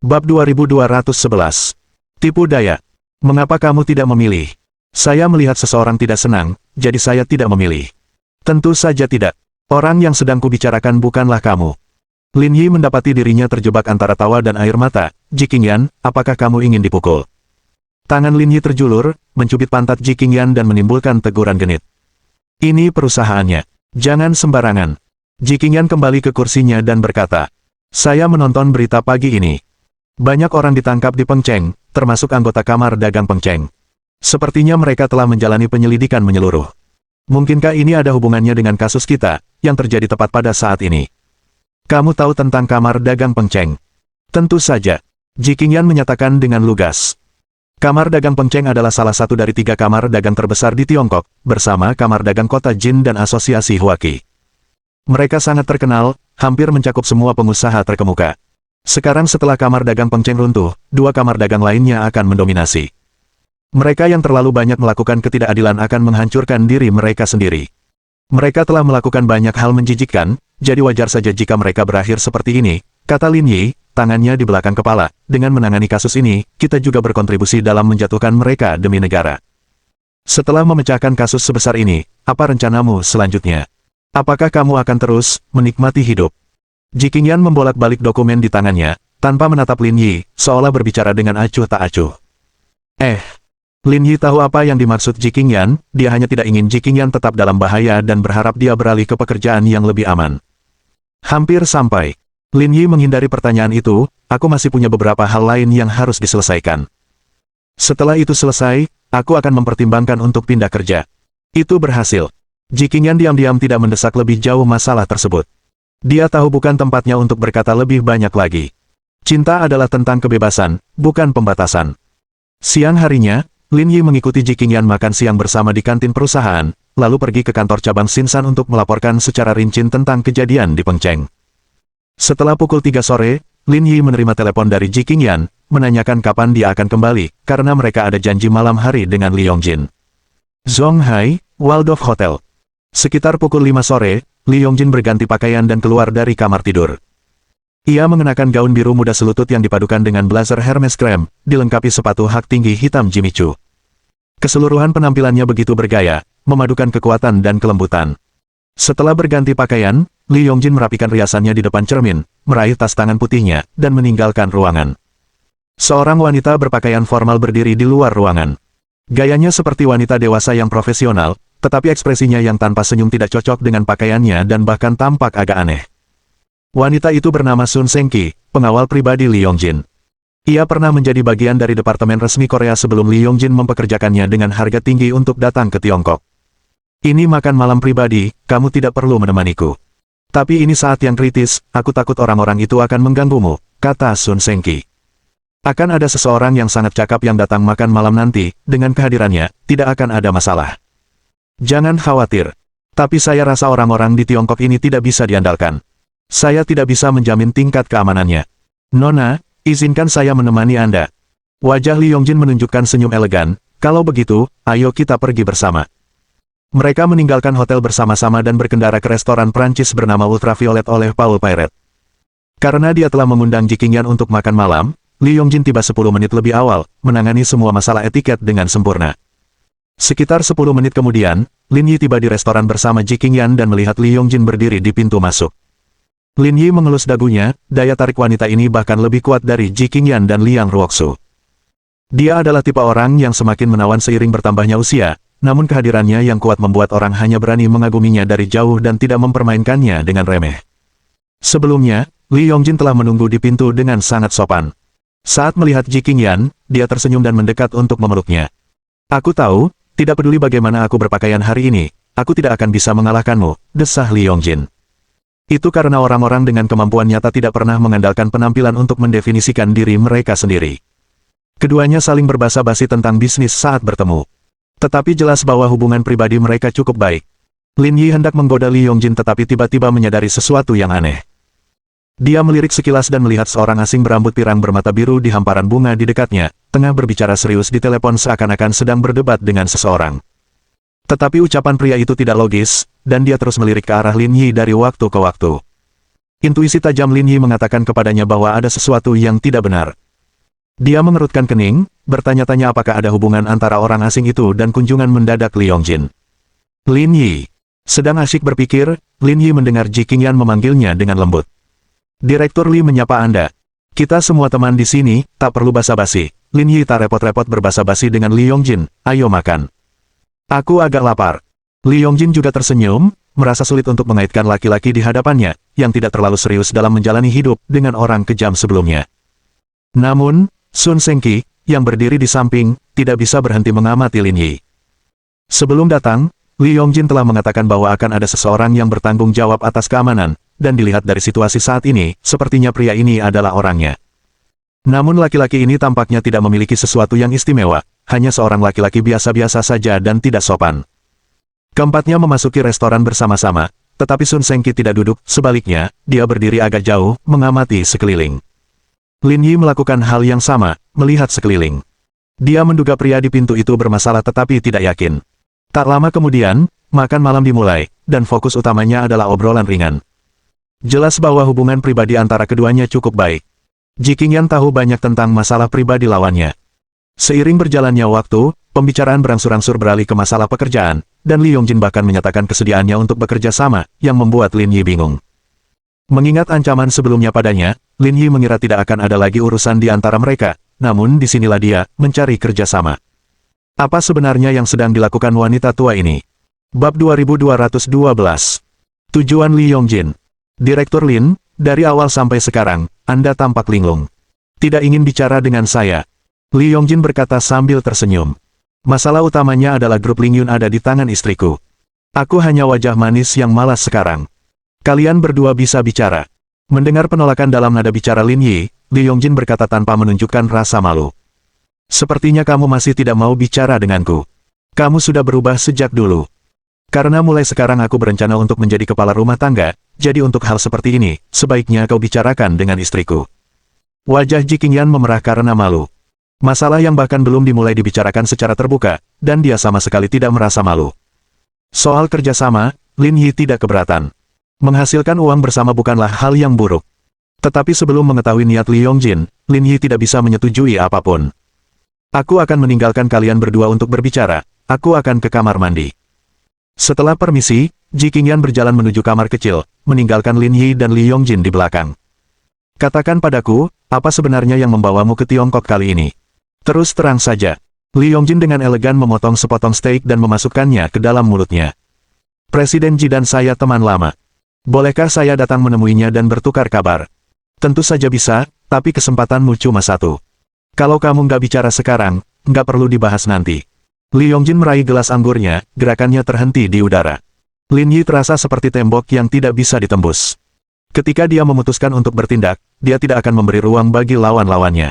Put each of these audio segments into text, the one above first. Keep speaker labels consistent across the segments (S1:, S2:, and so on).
S1: Bab 2211. Tipu daya. Mengapa kamu tidak memilih? Saya melihat seseorang tidak senang, jadi saya tidak memilih. Tentu saja tidak. Orang yang sedang kubicarakan bukanlah kamu. Lin Yi mendapati dirinya terjebak antara tawa dan air mata. Ji Qingyan, apakah kamu ingin dipukul? Tangan Lin Yi terjulur, mencubit pantat Ji Qingyan dan menimbulkan teguran genit. Ini perusahaannya. Jangan sembarangan. Ji Qingyan kembali ke kursinya dan berkata, saya menonton berita pagi ini. Banyak orang ditangkap di Pengcheng, termasuk anggota kamar dagang Pengcheng. Sepertinya mereka telah menjalani penyelidikan menyeluruh. Mungkinkah ini ada hubungannya dengan kasus kita, yang terjadi tepat pada saat ini? Kamu tahu tentang kamar dagang Pengcheng? Tentu saja. Ji Qingyan menyatakan dengan lugas. Kamar dagang Pengcheng adalah salah satu dari 3 kamar dagang terbesar di Tiongkok, bersama kamar dagang kota Jin dan asosiasi Huaqi. Mereka sangat terkenal, hampir mencakup semua pengusaha terkemuka. Sekarang setelah kamar dagang Pengcheng runtuh, 2 kamar dagang lainnya akan mendominasi. Mereka yang terlalu banyak melakukan ketidakadilan akan menghancurkan diri mereka sendiri. Mereka telah melakukan banyak hal menjijikkan, jadi wajar saja jika mereka berakhir seperti ini, kata Lin Yi, tangannya di belakang kepala. Dengan menangani kasus ini, kita juga berkontribusi dalam menjatuhkan mereka demi negara. Setelah memecahkan kasus sebesar ini, apa rencanamu selanjutnya? Apakah kamu akan terus menikmati hidup? Ji Qingyan membolak-balik dokumen di tangannya, tanpa menatap Lin Yi, seolah berbicara dengan acuh tak acuh. Lin Yi tahu apa yang dimaksud Ji Qingyan, dia hanya tidak ingin Ji Qingyan tetap dalam bahaya dan berharap dia beralih ke pekerjaan yang lebih aman. Hampir sampai. Lin Yi menghindari pertanyaan itu, aku masih punya beberapa hal lain yang harus diselesaikan. Setelah itu selesai, aku akan mempertimbangkan untuk pindah kerja. Itu berhasil. Ji Qingyan diam-diam tidak mendesak lebih jauh masalah tersebut. Dia tahu bukan tempatnya untuk berkata lebih banyak lagi. Cinta adalah tentang kebebasan, bukan pembatasan. Siang harinya, Lin Yi mengikuti Ji Qingyan makan siang bersama di kantin perusahaan, lalu pergi ke kantor cabang Xinsan untuk melaporkan secara rinci tentang kejadian di Pengcheng. Setelah pukul 3 sore, Lin Yi menerima telepon dari Ji Qingyan, menanyakan kapan dia akan kembali, karena mereka ada janji malam hari dengan Li Yongjin. Zonghai, Waldorf Hotel. Sekitar pukul 5 sore, Li Yongjin berganti pakaian dan keluar dari kamar tidur. Ia mengenakan gaun biru muda selutut yang dipadukan dengan blazer Hermes krem, dilengkapi sepatu hak tinggi hitam Jimmy Choo. Keseluruhan penampilannya begitu bergaya, memadukan kekuatan dan kelembutan. Setelah berganti pakaian, Li Yongjin merapikan riasannya di depan cermin, meraih tas tangan putihnya, dan meninggalkan ruangan. Seorang wanita berpakaian formal berdiri di luar ruangan. Gayanya seperti wanita dewasa yang profesional, tetapi ekspresinya yang tanpa senyum tidak cocok dengan pakaiannya dan bahkan tampak agak aneh. Wanita itu bernama Sun Sengqi, pengawal pribadi Li Yongjin. Ia pernah menjadi bagian dari departemen resmi Korea sebelum Li Yongjin mempekerjakannya dengan harga tinggi untuk datang ke Tiongkok. Ini makan malam pribadi, kamu tidak perlu menemaniku. Tapi ini saat yang kritis, aku takut orang-orang itu akan mengganggumu, kata Sun Sengqi. Akan ada seseorang yang sangat cakap yang datang makan malam nanti, dengan kehadirannya, tidak akan ada masalah. Jangan khawatir. Tapi saya rasa orang-orang di Tiongkok ini tidak bisa diandalkan. Saya tidak bisa menjamin tingkat keamanannya. Nona, izinkan saya menemani Anda. Wajah Li Yongjin menunjukkan senyum elegan, kalau begitu, ayo kita pergi bersama. Mereka meninggalkan hotel bersama-sama dan berkendara ke restoran Prancis bernama Ultraviolet oleh Paul Pairet. Karena dia telah mengundang Ji Qingyan untuk makan malam, Li Yongjin tiba 10 menit lebih awal, menangani semua masalah etiket dengan sempurna. Sekitar 10 menit kemudian, Lin Yi tiba di restoran bersama Ji Qingyan dan melihat Li Yongjin berdiri di pintu masuk. Lin Yi mengelus dagunya, daya tarik wanita ini bahkan lebih kuat dari Ji Qingyan dan Liang Ruoxu. Dia adalah tipe orang yang semakin menawan seiring bertambahnya usia, namun kehadirannya yang kuat membuat orang hanya berani mengaguminya dari jauh dan tidak mempermainkannya dengan remeh. Sebelumnya, Li Yongjin telah menunggu di pintu dengan sangat sopan. Saat melihat Ji Qingyan, dia tersenyum dan mendekat untuk memeluknya. Aku tahu, tidak peduli bagaimana aku berpakaian hari ini, aku tidak akan bisa mengalahkanmu, desah Li Yongjin. Itu karena orang-orang dengan kemampuan nyata tidak pernah mengandalkan penampilan untuk mendefinisikan diri mereka sendiri. Keduanya saling berbasa-basi tentang bisnis saat bertemu. Tetapi jelas bahwa hubungan pribadi mereka cukup baik. Lin Yi hendak menggoda Li Yongjin tetapi tiba-tiba menyadari sesuatu yang aneh. Dia melirik sekilas dan melihat seorang asing berambut pirang bermata biru di hamparan bunga di dekatnya, tengah berbicara serius di telepon seakan-akan sedang berdebat dengan seseorang. Tetapi ucapan pria itu tidak logis, dan dia terus melirik ke arah Lin Yi dari waktu ke waktu. Intuisi tajam Lin Yi mengatakan kepadanya bahwa ada sesuatu yang tidak benar. Dia mengerutkan kening, bertanya-tanya apakah ada hubungan antara orang asing itu dan kunjungan mendadak Li Yongjin. Lin Yi. Sedang asyik berpikir, Lin Yi mendengar Ji Qingyan memanggilnya dengan lembut. Direktur Li menyapa Anda. Kita semua teman di sini, tak perlu basa-basi. Lin Yi tak repot-repot berbasa-basi dengan Li Yongjin, ayo makan. Aku agak lapar. Li Yongjin juga tersenyum, merasa sulit untuk mengaitkan laki-laki di hadapannya, yang tidak terlalu serius dalam menjalani hidup dengan orang kejam sebelumnya. Namun, Sun Sengqi, yang berdiri di samping, tidak bisa berhenti mengamati Lin Yi. Sebelum datang, Li Yongjin telah mengatakan bahwa akan ada seseorang yang bertanggung jawab atas keamanan, dan dilihat dari situasi saat ini, sepertinya pria ini adalah orangnya. Namun laki-laki ini tampaknya tidak memiliki sesuatu yang istimewa, hanya seorang laki-laki biasa-biasa saja dan tidak sopan. Keempatnya memasuki restoran bersama-sama, tetapi Sun Sengqi tidak duduk, sebaliknya, dia berdiri agak jauh, mengamati sekeliling. Lin Yi melakukan hal yang sama, melihat sekeliling. Dia menduga pria di pintu itu bermasalah tetapi tidak yakin. Tak lama kemudian, makan malam dimulai, dan fokus utamanya adalah obrolan ringan. Jelas bahwa hubungan pribadi antara keduanya cukup baik. Ji Qingyan tahu banyak tentang masalah pribadi lawannya. Seiring berjalannya waktu, pembicaraan berangsur-angsur beralih ke masalah pekerjaan, dan Li Yongjin bahkan menyatakan kesediaannya untuk bekerja sama, yang membuat Lin Yi bingung. Mengingat ancaman sebelumnya padanya, Lin Yi mengira tidak akan ada lagi urusan di antara mereka, namun disinilah dia, mencari kerjasama. Apa sebenarnya yang sedang dilakukan wanita tua ini? Bab 2212. Tujuan Li Yongjin. Direktur Lin, dari awal sampai sekarang, Anda tampak linglung. Tidak ingin bicara dengan saya. Li Yongjin berkata sambil tersenyum. Masalah utamanya adalah grup Ling Yun ada di tangan istriku. Aku hanya wajah manis yang malas sekarang. Kalian berdua bisa bicara. Mendengar penolakan dalam nada bicara Lin Yi, Li Yongjin berkata tanpa menunjukkan rasa malu. Sepertinya kamu masih tidak mau bicara denganku. Kamu sudah berubah sejak dulu. Karena mulai sekarang aku berencana untuk menjadi kepala rumah tangga, jadi untuk hal seperti ini, sebaiknya kau bicarakan dengan istriku. Wajah Ji Qingyan memerah karena malu. Masalah yang bahkan belum dimulai dibicarakan secara terbuka, dan dia sama sekali tidak merasa malu. Soal kerjasama, Lin Yi tidak keberatan. Menghasilkan uang bersama bukanlah hal yang buruk. Tetapi sebelum mengetahui niat Li Yongjin, Lin Yi tidak bisa menyetujui apapun. Aku akan meninggalkan kalian berdua untuk berbicara, aku akan ke kamar mandi. Setelah permisi, Ji Qingyan berjalan menuju kamar kecil, meninggalkan Lin Yi dan Li Yongjin di belakang. Katakan padaku, apa sebenarnya yang membawamu ke Tiongkok kali ini? Terus terang saja. Li Yongjin dengan elegan memotong sepotong steak dan memasukkannya ke dalam mulutnya. Presiden Ji dan saya teman lama. Bolehkah saya datang menemuinya dan bertukar kabar? Tentu saja bisa, tapi kesempatanmu cuma satu. Kalau kamu nggak bicara sekarang, nggak perlu dibahas nanti. Li Yongjin meraih gelas anggurnya, gerakannya terhenti di udara. Lin Yi terasa seperti tembok yang tidak bisa ditembus. Ketika dia memutuskan untuk bertindak, dia tidak akan memberi ruang bagi lawan-lawannya.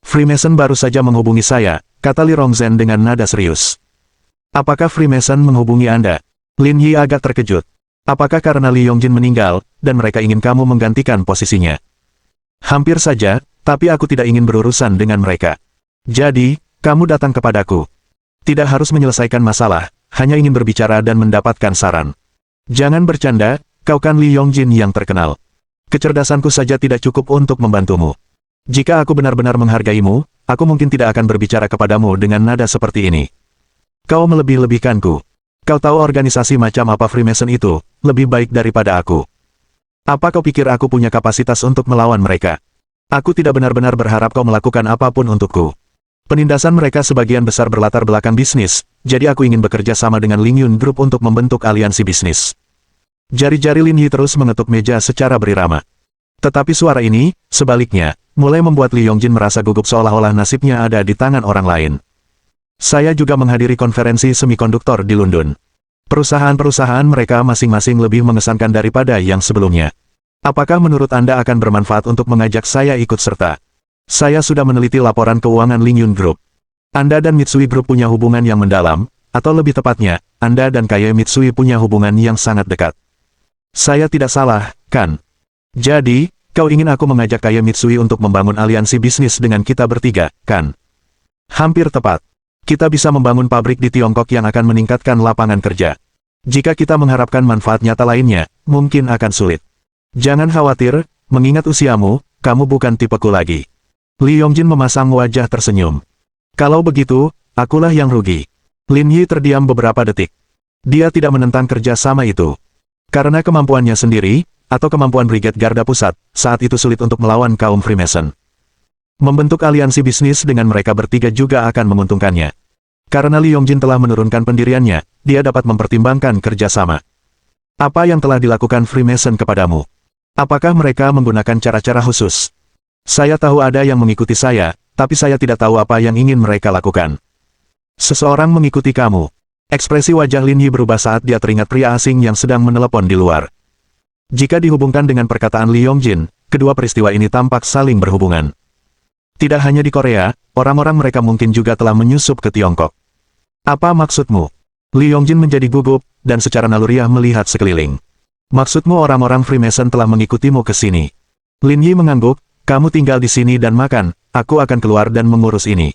S1: Freemason baru saja menghubungi saya, kata Li Rongzhen dengan nada serius. Apakah Freemason menghubungi Anda? Lin Yi agak terkejut. Apakah karena Li Yongjin meninggal, dan mereka ingin kamu menggantikan posisinya? Hampir saja, tapi aku tidak ingin berurusan dengan mereka. Jadi, kamu datang kepadaku. Tidak harus menyelesaikan masalah, hanya ingin berbicara dan mendapatkan saran. Jangan bercanda, kau kan Li Yongjin yang terkenal. Kecerdasanku saja tidak cukup untuk membantumu. Jika aku benar-benar menghargaimu, aku mungkin tidak akan berbicara kepadamu dengan nada seperti ini. Kau melebih-lebihkanku. Kau tahu organisasi macam apa Freemason itu, lebih baik daripada aku. Apa kau pikir aku punya kapasitas untuk melawan mereka? Aku tidak benar-benar berharap kau melakukan apapun untukku. Penindasan mereka sebagian besar berlatar belakang bisnis, jadi aku ingin bekerja sama dengan Ling Yun Group untuk membentuk aliansi bisnis. Jari-jari Lin Yi terus mengetuk meja secara berirama. Tetapi suara ini, sebaliknya, mulai membuat Li Yongjin merasa gugup seolah-olah nasibnya ada di tangan orang lain. Saya juga menghadiri konferensi semikonduktor di London. Perusahaan-perusahaan mereka masing-masing lebih mengesankan daripada yang sebelumnya. Apakah menurut Anda akan bermanfaat untuk mengajak saya ikut serta? Saya sudah meneliti laporan keuangan Ling Yun Group. Anda dan Mitsui Group punya hubungan yang mendalam, atau lebih tepatnya, Anda dan Kaya Mitsui punya hubungan yang sangat dekat. Saya tidak salah, kan? Jadi, kau ingin aku mengajak Kaya Mitsui untuk membangun aliansi bisnis dengan kita bertiga, kan? Hampir tepat. Kita bisa membangun pabrik di Tiongkok yang akan meningkatkan lapangan kerja. Jika kita mengharapkan manfaat nyata lainnya, mungkin akan sulit. Jangan khawatir, mengingat usiamu, kamu bukan tipeku lagi. Li Yongjin memasang wajah tersenyum. Kalau begitu, akulah yang rugi. Lin Yi terdiam beberapa detik. Dia tidak menentang kerja sama itu. Karena kemampuannya sendiri, atau kemampuan Brigade Garda Pusat, saat itu sulit untuk melawan kaum Freemason. Membentuk aliansi bisnis dengan mereka bertiga juga akan menguntungkannya. Karena Li Yongjin telah menurunkan pendiriannya, dia dapat mempertimbangkan kerjasama. Apa yang telah dilakukan Freemason kepadamu? Apakah mereka menggunakan cara-cara khusus? Saya tahu ada yang mengikuti saya, tapi saya tidak tahu apa yang ingin mereka lakukan. Seseorang mengikuti kamu. Ekspresi wajah Lin Yi berubah saat dia teringat pria asing yang sedang menelepon di luar. Jika dihubungkan dengan perkataan Li Yongjin, kedua peristiwa ini tampak saling berhubungan. Tidak hanya di Korea, orang-orang mereka mungkin juga telah menyusup ke Tiongkok. Apa maksudmu? Li Yongjin menjadi gugup, dan secara naluriah melihat sekeliling. Maksudmu orang-orang Freemason telah mengikutimu ke sini. Lin Yi mengangguk, kamu tinggal di sini dan makan, aku akan keluar dan mengurus ini.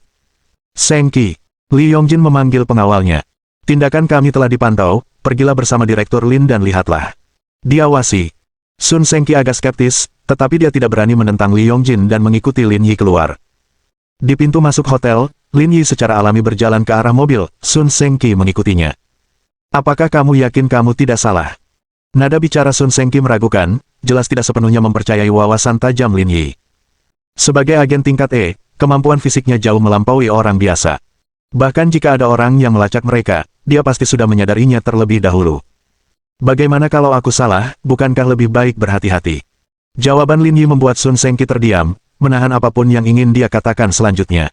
S1: Sengki. Li Yongjin memanggil pengawalnya. Tindakan kami telah dipantau, pergilah bersama Direktur Lin dan lihatlah. Diawasi. Sun Sengki agak skeptis, tetapi dia tidak berani menentang Li Yongjin dan mengikuti Lin Yi keluar. Di pintu masuk hotel, Lin Yi secara alami berjalan ke arah mobil, Sun Sengki mengikutinya. Apakah kamu yakin kamu tidak salah? Nada bicara Sun Sengki meragukan, jelas tidak sepenuhnya mempercayai wawasan tajam Lin Yi. Sebagai agen tingkat E, kemampuan fisiknya jauh melampaui orang biasa. Bahkan jika ada orang yang melacak mereka, dia pasti sudah menyadarinya terlebih dahulu. Bagaimana kalau aku salah, bukankah lebih baik berhati-hati? Jawaban Lin Yi membuat Sun Sengki terdiam, menahan apapun yang ingin dia katakan selanjutnya.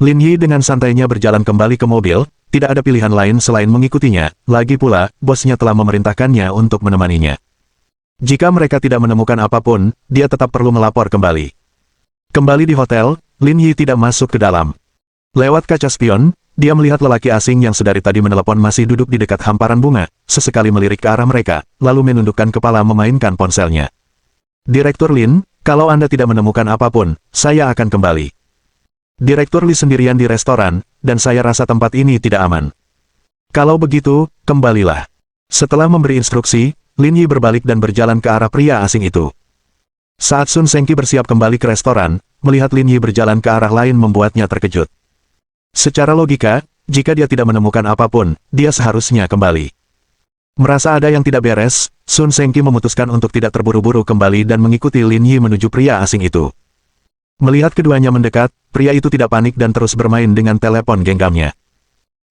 S1: Lin Yi dengan santainya berjalan kembali ke mobil, tidak ada pilihan lain selain mengikutinya, lagi pula, bosnya telah memerintahkannya untuk menemaninya. Jika mereka tidak menemukan apapun, dia tetap perlu melapor kembali. Kembali di hotel, Lin Yi tidak masuk ke dalam. Lewat kaca spion, dia melihat lelaki asing yang sedari tadi menelepon masih duduk di dekat hamparan bunga, sesekali melirik ke arah mereka, lalu menundukkan kepala memainkan ponselnya. Direktur Lin, kalau Anda tidak menemukan apapun, saya akan kembali. Direktur Li sendirian di restoran, dan saya rasa tempat ini tidak aman. Kalau begitu, kembalilah. Setelah memberi instruksi, Lin Yi berbalik dan berjalan ke arah pria asing itu. Saat Sun Sengki bersiap kembali ke restoran, melihat Lin Yi berjalan ke arah lain membuatnya terkejut. Secara logika, jika dia tidak menemukan apapun, dia seharusnya kembali. Merasa ada yang tidak beres, Sun Sengki memutuskan untuk tidak terburu-buru kembali dan mengikuti Lin Yi menuju pria asing itu. Melihat keduanya mendekat, pria itu tidak panik dan terus bermain dengan telepon genggamnya.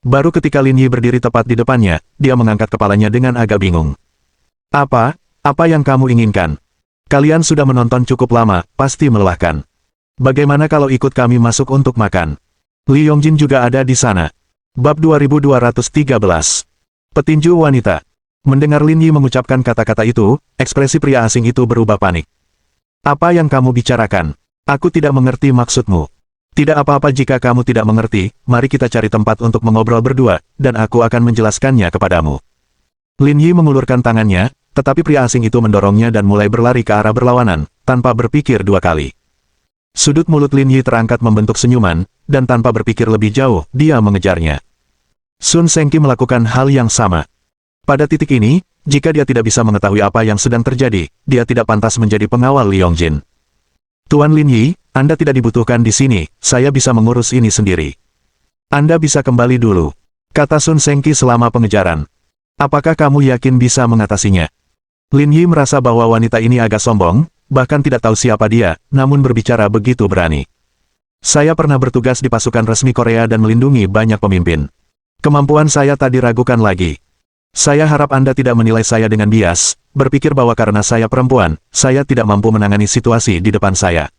S1: Baru ketika Lin Yi berdiri tepat di depannya, dia mengangkat kepalanya dengan agak bingung. Apa yang kamu inginkan? Kalian sudah menonton cukup lama, pasti melelahkan. Bagaimana kalau ikut kami masuk untuk makan? Li Yongjin juga ada di sana. Bab 2213. Petinju wanita. Mendengar Lin Yi mengucapkan kata-kata itu, ekspresi pria asing itu berubah panik. Apa yang kamu bicarakan? Aku tidak mengerti maksudmu. Tidak apa-apa jika kamu tidak mengerti, mari kita cari tempat untuk mengobrol berdua, dan aku akan menjelaskannya kepadamu. Lin Yi mengulurkan tangannya, tetapi pria asing itu mendorongnya dan mulai berlari ke arah berlawanan, tanpa berpikir dua kali. Sudut mulut Lin Yi terangkat membentuk senyuman, dan tanpa berpikir lebih jauh, dia mengejarnya. Sun Sengki melakukan hal yang sama. Pada titik ini, jika dia tidak bisa mengetahui apa yang sedang terjadi, dia tidak pantas menjadi pengawal Li Yongjin. Tuan Lin Yi, Anda tidak dibutuhkan di sini, saya bisa mengurus ini sendiri. Anda bisa kembali dulu, kata Sun Sengki selama pengejaran. Apakah kamu yakin bisa mengatasinya? Lin Yi merasa bahwa wanita ini agak sombong, bahkan tidak tahu siapa dia, namun berbicara begitu berani. Saya pernah bertugas di pasukan resmi Korea dan melindungi banyak pemimpin. Kemampuan saya tak diragukan lagi. Saya harap Anda tidak menilai saya dengan bias, berpikir bahwa karena saya perempuan, saya tidak mampu menangani situasi di depan saya.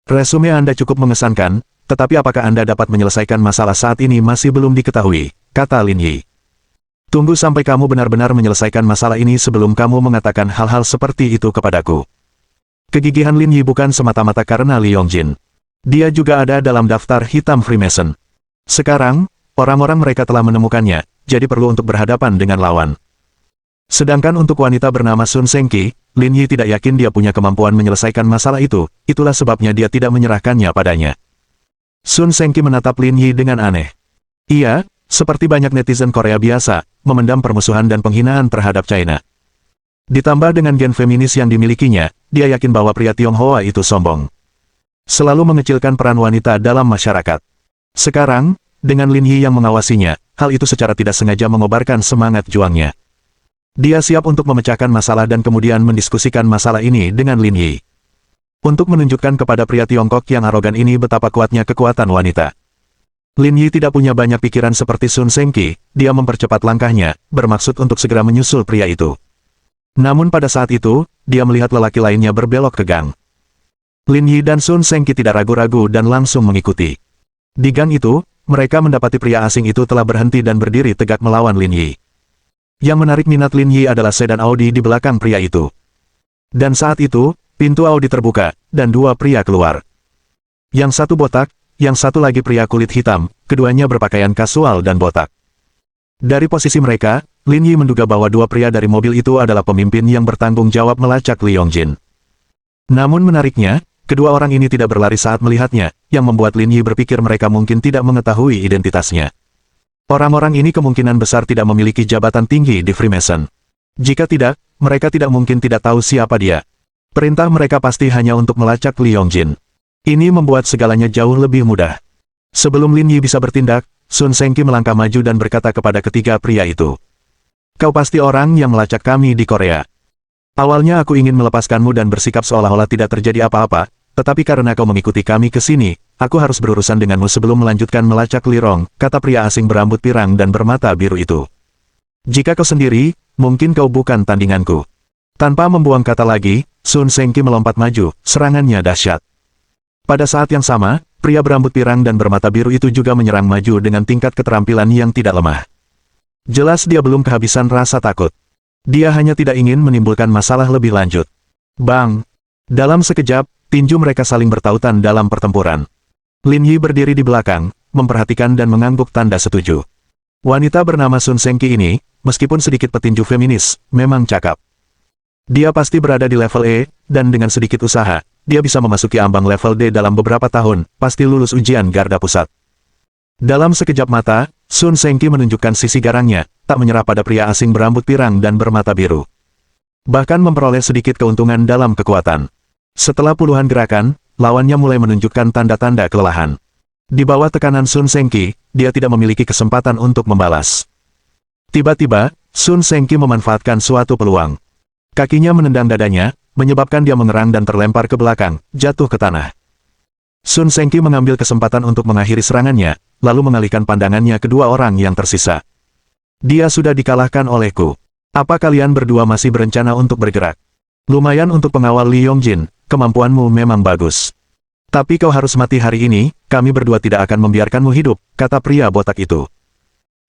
S1: Resume Anda cukup mengesankan, tetapi apakah Anda dapat menyelesaikan masalah saat ini masih belum diketahui, kata Lin Yi. Tunggu sampai kamu benar-benar menyelesaikan masalah ini sebelum kamu mengatakan hal-hal seperti itu kepadaku. Kegigihan Lin Yi bukan semata-mata karena Li Yongjin. Dia juga ada dalam daftar hitam Freemason. Sekarang, orang-orang mereka telah menemukannya, jadi perlu untuk berhadapan dengan lawan. Sedangkan untuk wanita bernama Sun Sengki, Lin Yi tidak yakin dia punya kemampuan menyelesaikan masalah itu, itulah sebabnya dia tidak menyerahkannya padanya. Sun Sengki menatap Lin Yi dengan aneh. Ia, seperti banyak netizen Korea biasa, memendam permusuhan dan penghinaan terhadap China. Ditambah dengan gen feminis yang dimilikinya, dia yakin bahwa pria Tionghoa itu sombong. Selalu mengecilkan peran wanita dalam masyarakat. Sekarang, dengan Lin Yi yang mengawasinya, hal itu secara tidak sengaja mengobarkan semangat juangnya. Dia siap untuk memecahkan masalah dan kemudian mendiskusikan masalah ini dengan Lin Yi. Untuk menunjukkan kepada pria Tiongkok yang arogan ini betapa kuatnya kekuatan wanita. Lin Yi tidak punya banyak pikiran seperti Sun Sengqi, dia mempercepat langkahnya, bermaksud untuk segera menyusul pria itu. Namun pada saat itu, dia melihat lelaki lainnya berbelok ke gang. Lin Yi dan Sun Sengqi tidak ragu-ragu dan langsung mengikuti. Di gang itu, mereka mendapati pria asing itu telah berhenti dan berdiri tegak melawan Lin Yi. Yang menarik minat Lin Yi adalah sedan Audi di belakang pria itu. Dan saat itu, pintu Audi terbuka, dan dua pria keluar. Yang satu botak, yang satu lagi pria kulit hitam, keduanya berpakaian kasual dan botak. Dari posisi mereka, Lin Yi menduga bahwa dua pria dari mobil itu adalah pemimpin yang bertanggung jawab melacak Li Yongjin. Namun menariknya, kedua orang ini tidak berlari saat melihatnya, yang membuat Lin Yi berpikir mereka mungkin tidak mengetahui identitasnya. Orang-orang ini kemungkinan besar tidak memiliki jabatan tinggi di Freemason. Jika tidak, mereka tidak mungkin tidak tahu siapa dia. Perintah mereka pasti hanya untuk melacak Li Yongjin. Ini membuat segalanya jauh lebih mudah. Sebelum Lin Yi bisa bertindak, Sun Sengqi melangkah maju dan berkata kepada ketiga pria itu. Kau pasti orang yang melacak kami di Korea. Awalnya aku ingin melepaskanmu dan bersikap seolah-olah tidak terjadi apa-apa, tetapi karena kau mengikuti kami ke sini, aku harus berurusan denganmu sebelum melanjutkan melacak Li Rong, kata pria asing berambut pirang dan bermata biru itu. Jika kau sendiri, mungkin kau bukan tandinganku. Tanpa membuang kata lagi, Sun Sengqi melompat maju, serangannya dahsyat. Pada saat yang sama, pria berambut pirang dan bermata biru itu juga menyerang maju dengan tingkat keterampilan yang tidak lemah. Jelas dia belum kehabisan rasa takut. Dia hanya tidak ingin menimbulkan masalah lebih lanjut. Bang! Dalam sekejap, tinju mereka saling bertautan dalam pertempuran. Lin Yi berdiri di belakang, memperhatikan dan mengangguk tanda setuju. Wanita bernama Sun Sengqi ini, meskipun sedikit petinju feminis, memang cakap. Dia pasti berada di level E, dan dengan sedikit usaha, dia bisa memasuki ambang level D dalam beberapa tahun, pasti lulus ujian Garda Pusat. Dalam sekejap mata, Sun Sengqi menunjukkan sisi garangnya, tak menyerah pada pria asing berambut pirang dan bermata biru. Bahkan memperoleh sedikit keuntungan dalam kekuatan. Setelah puluhan gerakan, lawannya mulai menunjukkan tanda-tanda kelelahan. Di bawah tekanan Sun Sengqi, dia tidak memiliki kesempatan untuk membalas. Tiba-tiba, Sun Sengqi memanfaatkan suatu peluang. Kakinya menendang dadanya, menyebabkan dia mengerang dan terlempar ke belakang, jatuh ke tanah. Sun Sengqi mengambil kesempatan untuk mengakhiri serangannya, lalu mengalihkan pandangannya ke dua orang yang tersisa. Dia sudah dikalahkan olehku. Apa kalian berdua masih berencana untuk bergerak? Lumayan untuk pengawal Li Yongjin, kemampuanmu memang bagus. Tapi kau harus mati hari ini, kami berdua tidak akan membiarkanmu hidup, kata pria botak itu.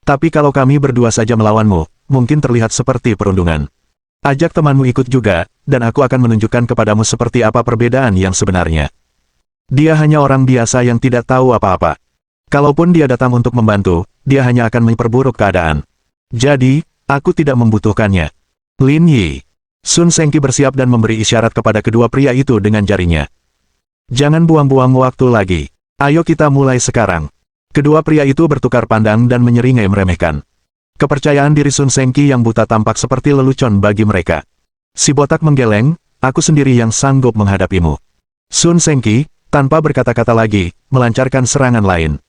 S1: Tapi kalau kami berdua saja melawanmu, mungkin terlihat seperti perundungan. Ajak temanmu ikut juga, dan aku akan menunjukkan kepadamu seperti apa perbedaan yang sebenarnya. Dia hanya orang biasa yang tidak tahu apa-apa. Kalaupun dia datang untuk membantu, dia hanya akan memperburuk keadaan. Jadi, aku tidak membutuhkannya. Lin Yi. Sun Sengqi bersiap dan memberi isyarat kepada kedua pria itu dengan jarinya. Jangan buang-buang waktu lagi. Ayo kita mulai sekarang. Kedua pria itu bertukar pandang dan menyeringai meremehkan. Kepercayaan diri Sun Sengqi yang buta tampak seperti lelucon bagi mereka. Si botak menggeleng, aku sendiri yang sanggup menghadapimu. Sun Sengqi, tanpa berkata-kata lagi, melancarkan serangan lain.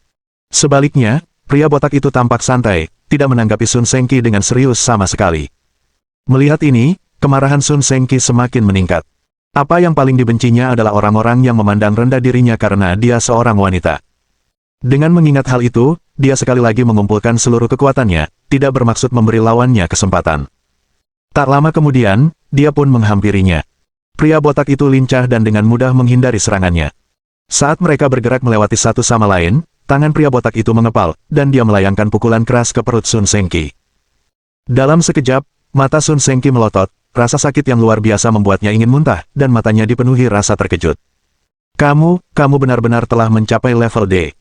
S1: Sebaliknya, pria botak itu tampak santai, tidak menanggapi Sun Sengqi dengan serius sama sekali. Melihat ini, kemarahan Sun Sengqi semakin meningkat. Apa yang paling dibencinya adalah orang-orang yang memandang rendah dirinya karena dia seorang wanita. Dengan mengingat hal itu, dia sekali lagi mengumpulkan seluruh kekuatannya, tidak bermaksud memberi lawannya kesempatan. Tak lama kemudian, dia pun menghampirinya. Pria botak itu lincah dan dengan mudah menghindari serangannya. Saat mereka bergerak melewati satu sama lain, tangan pria botak itu mengepal, dan dia melayangkan pukulan keras ke perut Sun Sengqi. Dalam sekejap, mata Sun Sengqi melotot, rasa sakit yang luar biasa membuatnya ingin muntah, dan matanya dipenuhi rasa terkejut. Kamu benar-benar telah mencapai level D.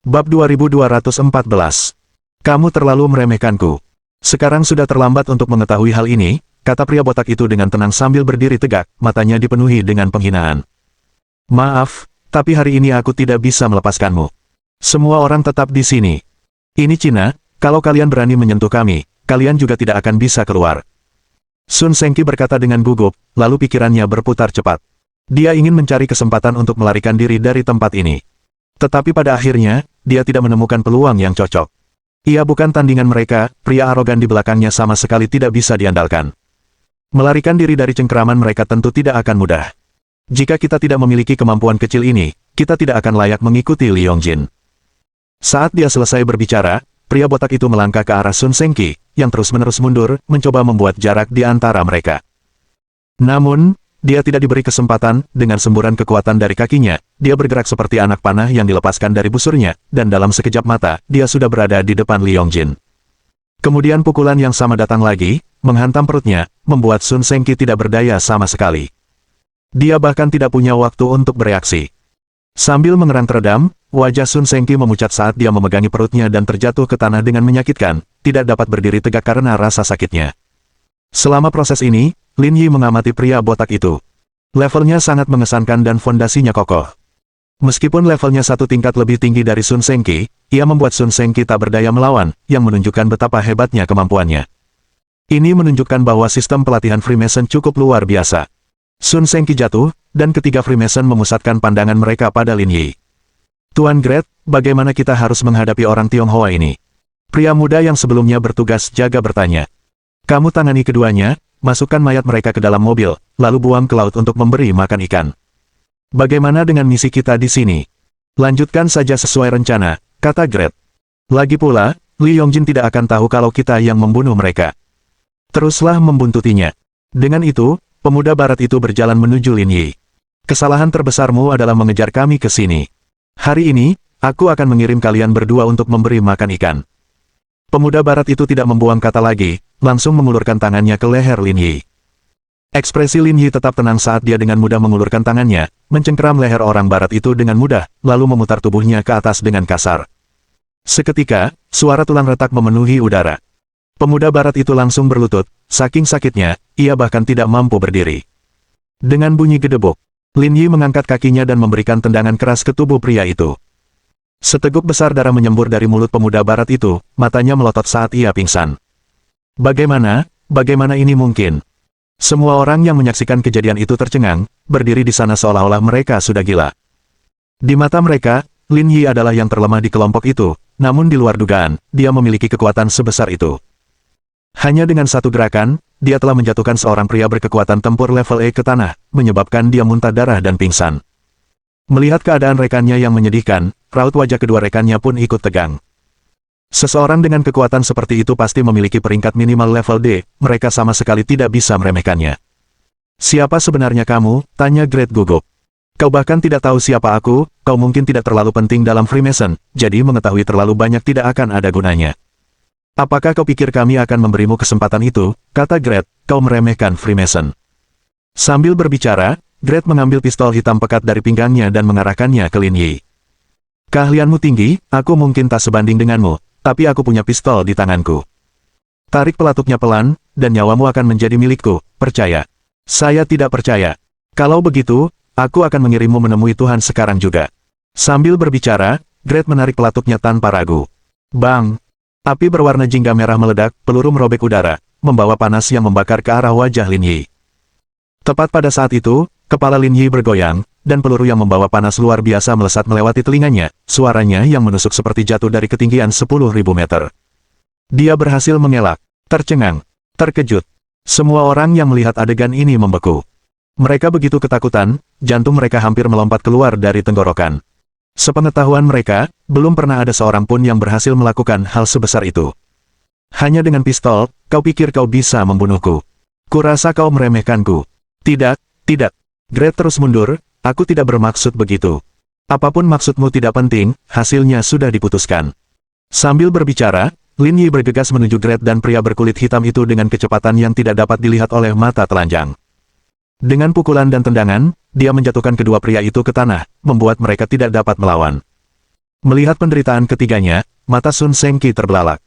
S1: Bab 2214. Kamu terlalu meremehkanku. Sekarang sudah terlambat untuk mengetahui hal ini, kata pria botak itu dengan tenang sambil berdiri tegak, matanya dipenuhi dengan penghinaan. Maaf, tapi hari ini aku tidak bisa melepaskanmu. Semua orang tetap di sini. Ini Cina, kalau kalian berani menyentuh kami, kalian juga tidak akan bisa keluar. Sun Sengqi berkata dengan gugup, lalu pikirannya berputar cepat. Dia ingin mencari kesempatan untuk melarikan diri dari tempat ini. Tetapi pada akhirnya, dia tidak menemukan peluang yang cocok. Ia bukan tandingan mereka, pria arogan di belakangnya sama sekali tidak bisa diandalkan. Melarikan diri dari cengkeraman mereka tentu tidak akan mudah. Jika kita tidak memiliki kemampuan kecil ini, kita tidak akan layak mengikuti Li Yongjin. Saat dia selesai berbicara, pria botak itu melangkah ke arah Sun Sengqi, yang terus-menerus mundur, mencoba membuat jarak di antara mereka. Namun, dia tidak diberi kesempatan, dengan semburan kekuatan dari kakinya, dia bergerak seperti anak panah yang dilepaskan dari busurnya, dan dalam sekejap mata, dia sudah berada di depan Li Yongjin. Kemudian pukulan yang sama datang lagi, menghantam perutnya, membuat Sun Sengqi tidak berdaya sama sekali. Dia bahkan tidak punya waktu untuk bereaksi. Sambil mengerang teredam, wajah Sun Sengqi memucat saat dia memegangi perutnya dan terjatuh ke tanah dengan menyakitkan, tidak dapat berdiri tegak karena rasa sakitnya. Selama proses ini, Lin Yi mengamati pria botak itu. Levelnya sangat mengesankan dan fondasinya kokoh. Meskipun levelnya satu tingkat lebih tinggi dari Sun Sengqi, ia membuat Sun Sengqi tak berdaya melawan, yang menunjukkan betapa hebatnya kemampuannya. Ini menunjukkan bahwa sistem pelatihan Freemason cukup luar biasa. Sun Sengqi jatuh, dan ketiga Freemason memusatkan pandangan mereka pada Lin Yi. Tuan Gret, bagaimana kita harus menghadapi orang Tionghoa ini? Pria muda yang sebelumnya bertugas jaga bertanya. Kamu tangani keduanya, masukkan mayat mereka ke dalam mobil, lalu buang ke laut untuk memberi makan ikan. Bagaimana dengan misi kita di sini? Lanjutkan saja sesuai rencana, kata Gret. Lagi pula, Li Yongjin tidak akan tahu kalau kita yang membunuh mereka. Teruslah membuntutinya. Dengan itu, pemuda barat itu berjalan menuju Lin Yi. Kesalahan terbesarmu adalah mengejar kami ke sini. Hari ini, aku akan mengirim kalian berdua untuk memberi makan ikan. Pemuda barat itu tidak membuang kata lagi, langsung mengulurkan tangannya ke leher Lin Yi. Ekspresi Lin Yi tetap tenang saat dia dengan mudah mengulurkan tangannya, mencengkeram leher orang barat itu dengan mudah, lalu memutar tubuhnya ke atas dengan kasar. Seketika, suara tulang retak memenuhi udara. Pemuda barat itu langsung berlutut, saking sakitnya, ia bahkan tidak mampu berdiri. Dengan bunyi gedebuk, Lin Yi mengangkat kakinya dan memberikan tendangan keras ke tubuh pria itu. Seteguk besar darah menyembur dari mulut pemuda barat itu, matanya melotot saat ia pingsan. Bagaimana ini mungkin? Semua orang yang menyaksikan kejadian itu tercengang, berdiri di sana seolah-olah mereka sudah gila. Di mata mereka, Lin Yi adalah yang terlemah di kelompok itu, namun di luar dugaan, dia memiliki kekuatan sebesar itu. Hanya dengan satu gerakan, dia telah menjatuhkan seorang pria berkekuatan tempur level E ke tanah, menyebabkan dia muntah darah dan pingsan. Melihat keadaan rekannya yang menyedihkan, raut wajah kedua rekannya pun ikut tegang. Seseorang dengan kekuatan seperti itu pasti memiliki peringkat minimal level D, mereka sama sekali tidak bisa meremehkannya. Siapa sebenarnya kamu? Tanya Gret gugup. Kau bahkan tidak tahu siapa aku, kau mungkin tidak terlalu penting dalam Freemason, jadi mengetahui terlalu banyak tidak akan ada gunanya. Apakah kau pikir kami akan memberimu kesempatan itu? Kata Gret, kau meremehkan Freemason. Sambil berbicara, Gret mengambil pistol hitam pekat dari pinggangnya dan mengarahkannya ke Lin Yi. Keahlianmu tinggi, aku mungkin tak sebanding denganmu, tapi aku punya pistol di tanganku. Tarik pelatuknya pelan, dan nyawamu akan menjadi milikku, percaya. Saya tidak percaya. Kalau begitu, aku akan mengirimmu menemui Tuhan sekarang juga. Sambil berbicara, Gret menarik pelatuknya tanpa ragu. Bang! Api berwarna jingga merah meledak, peluru merobek udara, membawa panas yang membakar ke arah wajah Lin Yi. Tepat pada saat itu, kepala Lin Yi bergoyang, dan peluru yang membawa panas luar biasa melesat melewati telinganya, suaranya yang menusuk seperti jatuh dari ketinggian 10.000 meter. Dia berhasil mengelak, tercengang, terkejut. Semua orang yang melihat adegan ini membeku. Mereka begitu ketakutan, jantung mereka hampir melompat keluar dari tenggorokan. Sepengetahuan mereka, belum pernah ada seorang pun yang berhasil melakukan hal sebesar itu. Hanya dengan pistol, kau pikir kau bisa membunuhku? Kurasa kau meremehkanku. Tidak, tidak. Gret terus mundur, aku tidak bermaksud begitu. Apapun maksudmu tidak penting, hasilnya sudah diputuskan. Sambil berbicara, Lin Yi bergegas menuju Gret dan pria berkulit hitam itu dengan kecepatan yang tidak dapat dilihat oleh mata telanjang. Dengan pukulan dan tendangan, dia menjatuhkan kedua pria itu ke tanah, membuat mereka tidak dapat melawan. Melihat penderitaan ketiganya, mata Sun Sengqi terbelalak.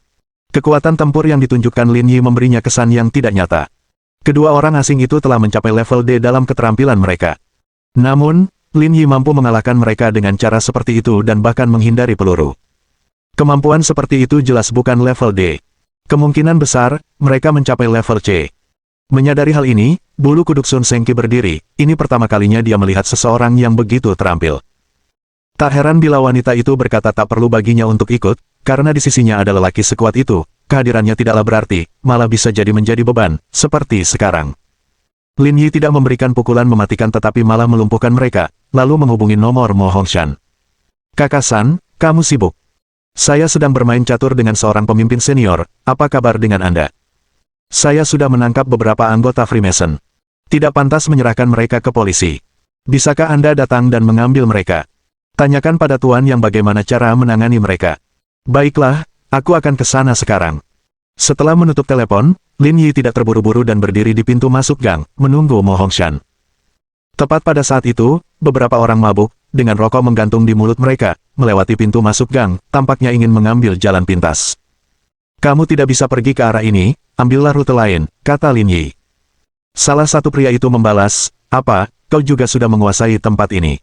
S1: Kekuatan tempur yang ditunjukkan Lin Yi memberinya kesan yang tidak nyata. Kedua orang asing itu telah mencapai level D dalam keterampilan mereka. Namun, Lin Yi mampu mengalahkan mereka dengan cara seperti itu dan bahkan menghindari peluru. Kemampuan seperti itu jelas bukan level D. Kemungkinan besar, mereka mencapai level C. Menyadari hal ini, bulu kuduk Sun Sengki berdiri, ini pertama kalinya dia melihat seseorang yang begitu terampil. Tak heran bila wanita itu berkata tak perlu baginya untuk ikut, karena di sisinya ada lelaki sekuat itu, kehadirannya tidaklah berarti, malah bisa jadi menjadi beban, seperti sekarang. Lin Yi tidak memberikan pukulan mematikan tetapi malah melumpuhkan mereka, lalu menghubungi nomor Mo Hongshan. Kakak San, kamu sibuk. Saya sedang bermain catur dengan seorang pemimpin senior, apa kabar dengan Anda? Saya sudah menangkap beberapa anggota Freemason. Tidak pantas menyerahkan mereka ke polisi. Bisakah Anda datang dan mengambil mereka? Tanyakan pada Tuan yang bagaimana cara menangani mereka. Baiklah, aku akan ke sana sekarang. Setelah menutup telepon, Lin Yi tidak terburu-buru dan berdiri di pintu masuk gang, menunggu Mo Hongshan. Tepat pada saat itu, beberapa orang mabuk, dengan rokok menggantung di mulut mereka, melewati pintu masuk gang, tampaknya ingin mengambil jalan pintas. Kamu tidak bisa pergi ke arah ini, ambillah rute lain, kata Lin Yi. Salah satu pria itu membalas, apa, kau juga sudah menguasai tempat ini.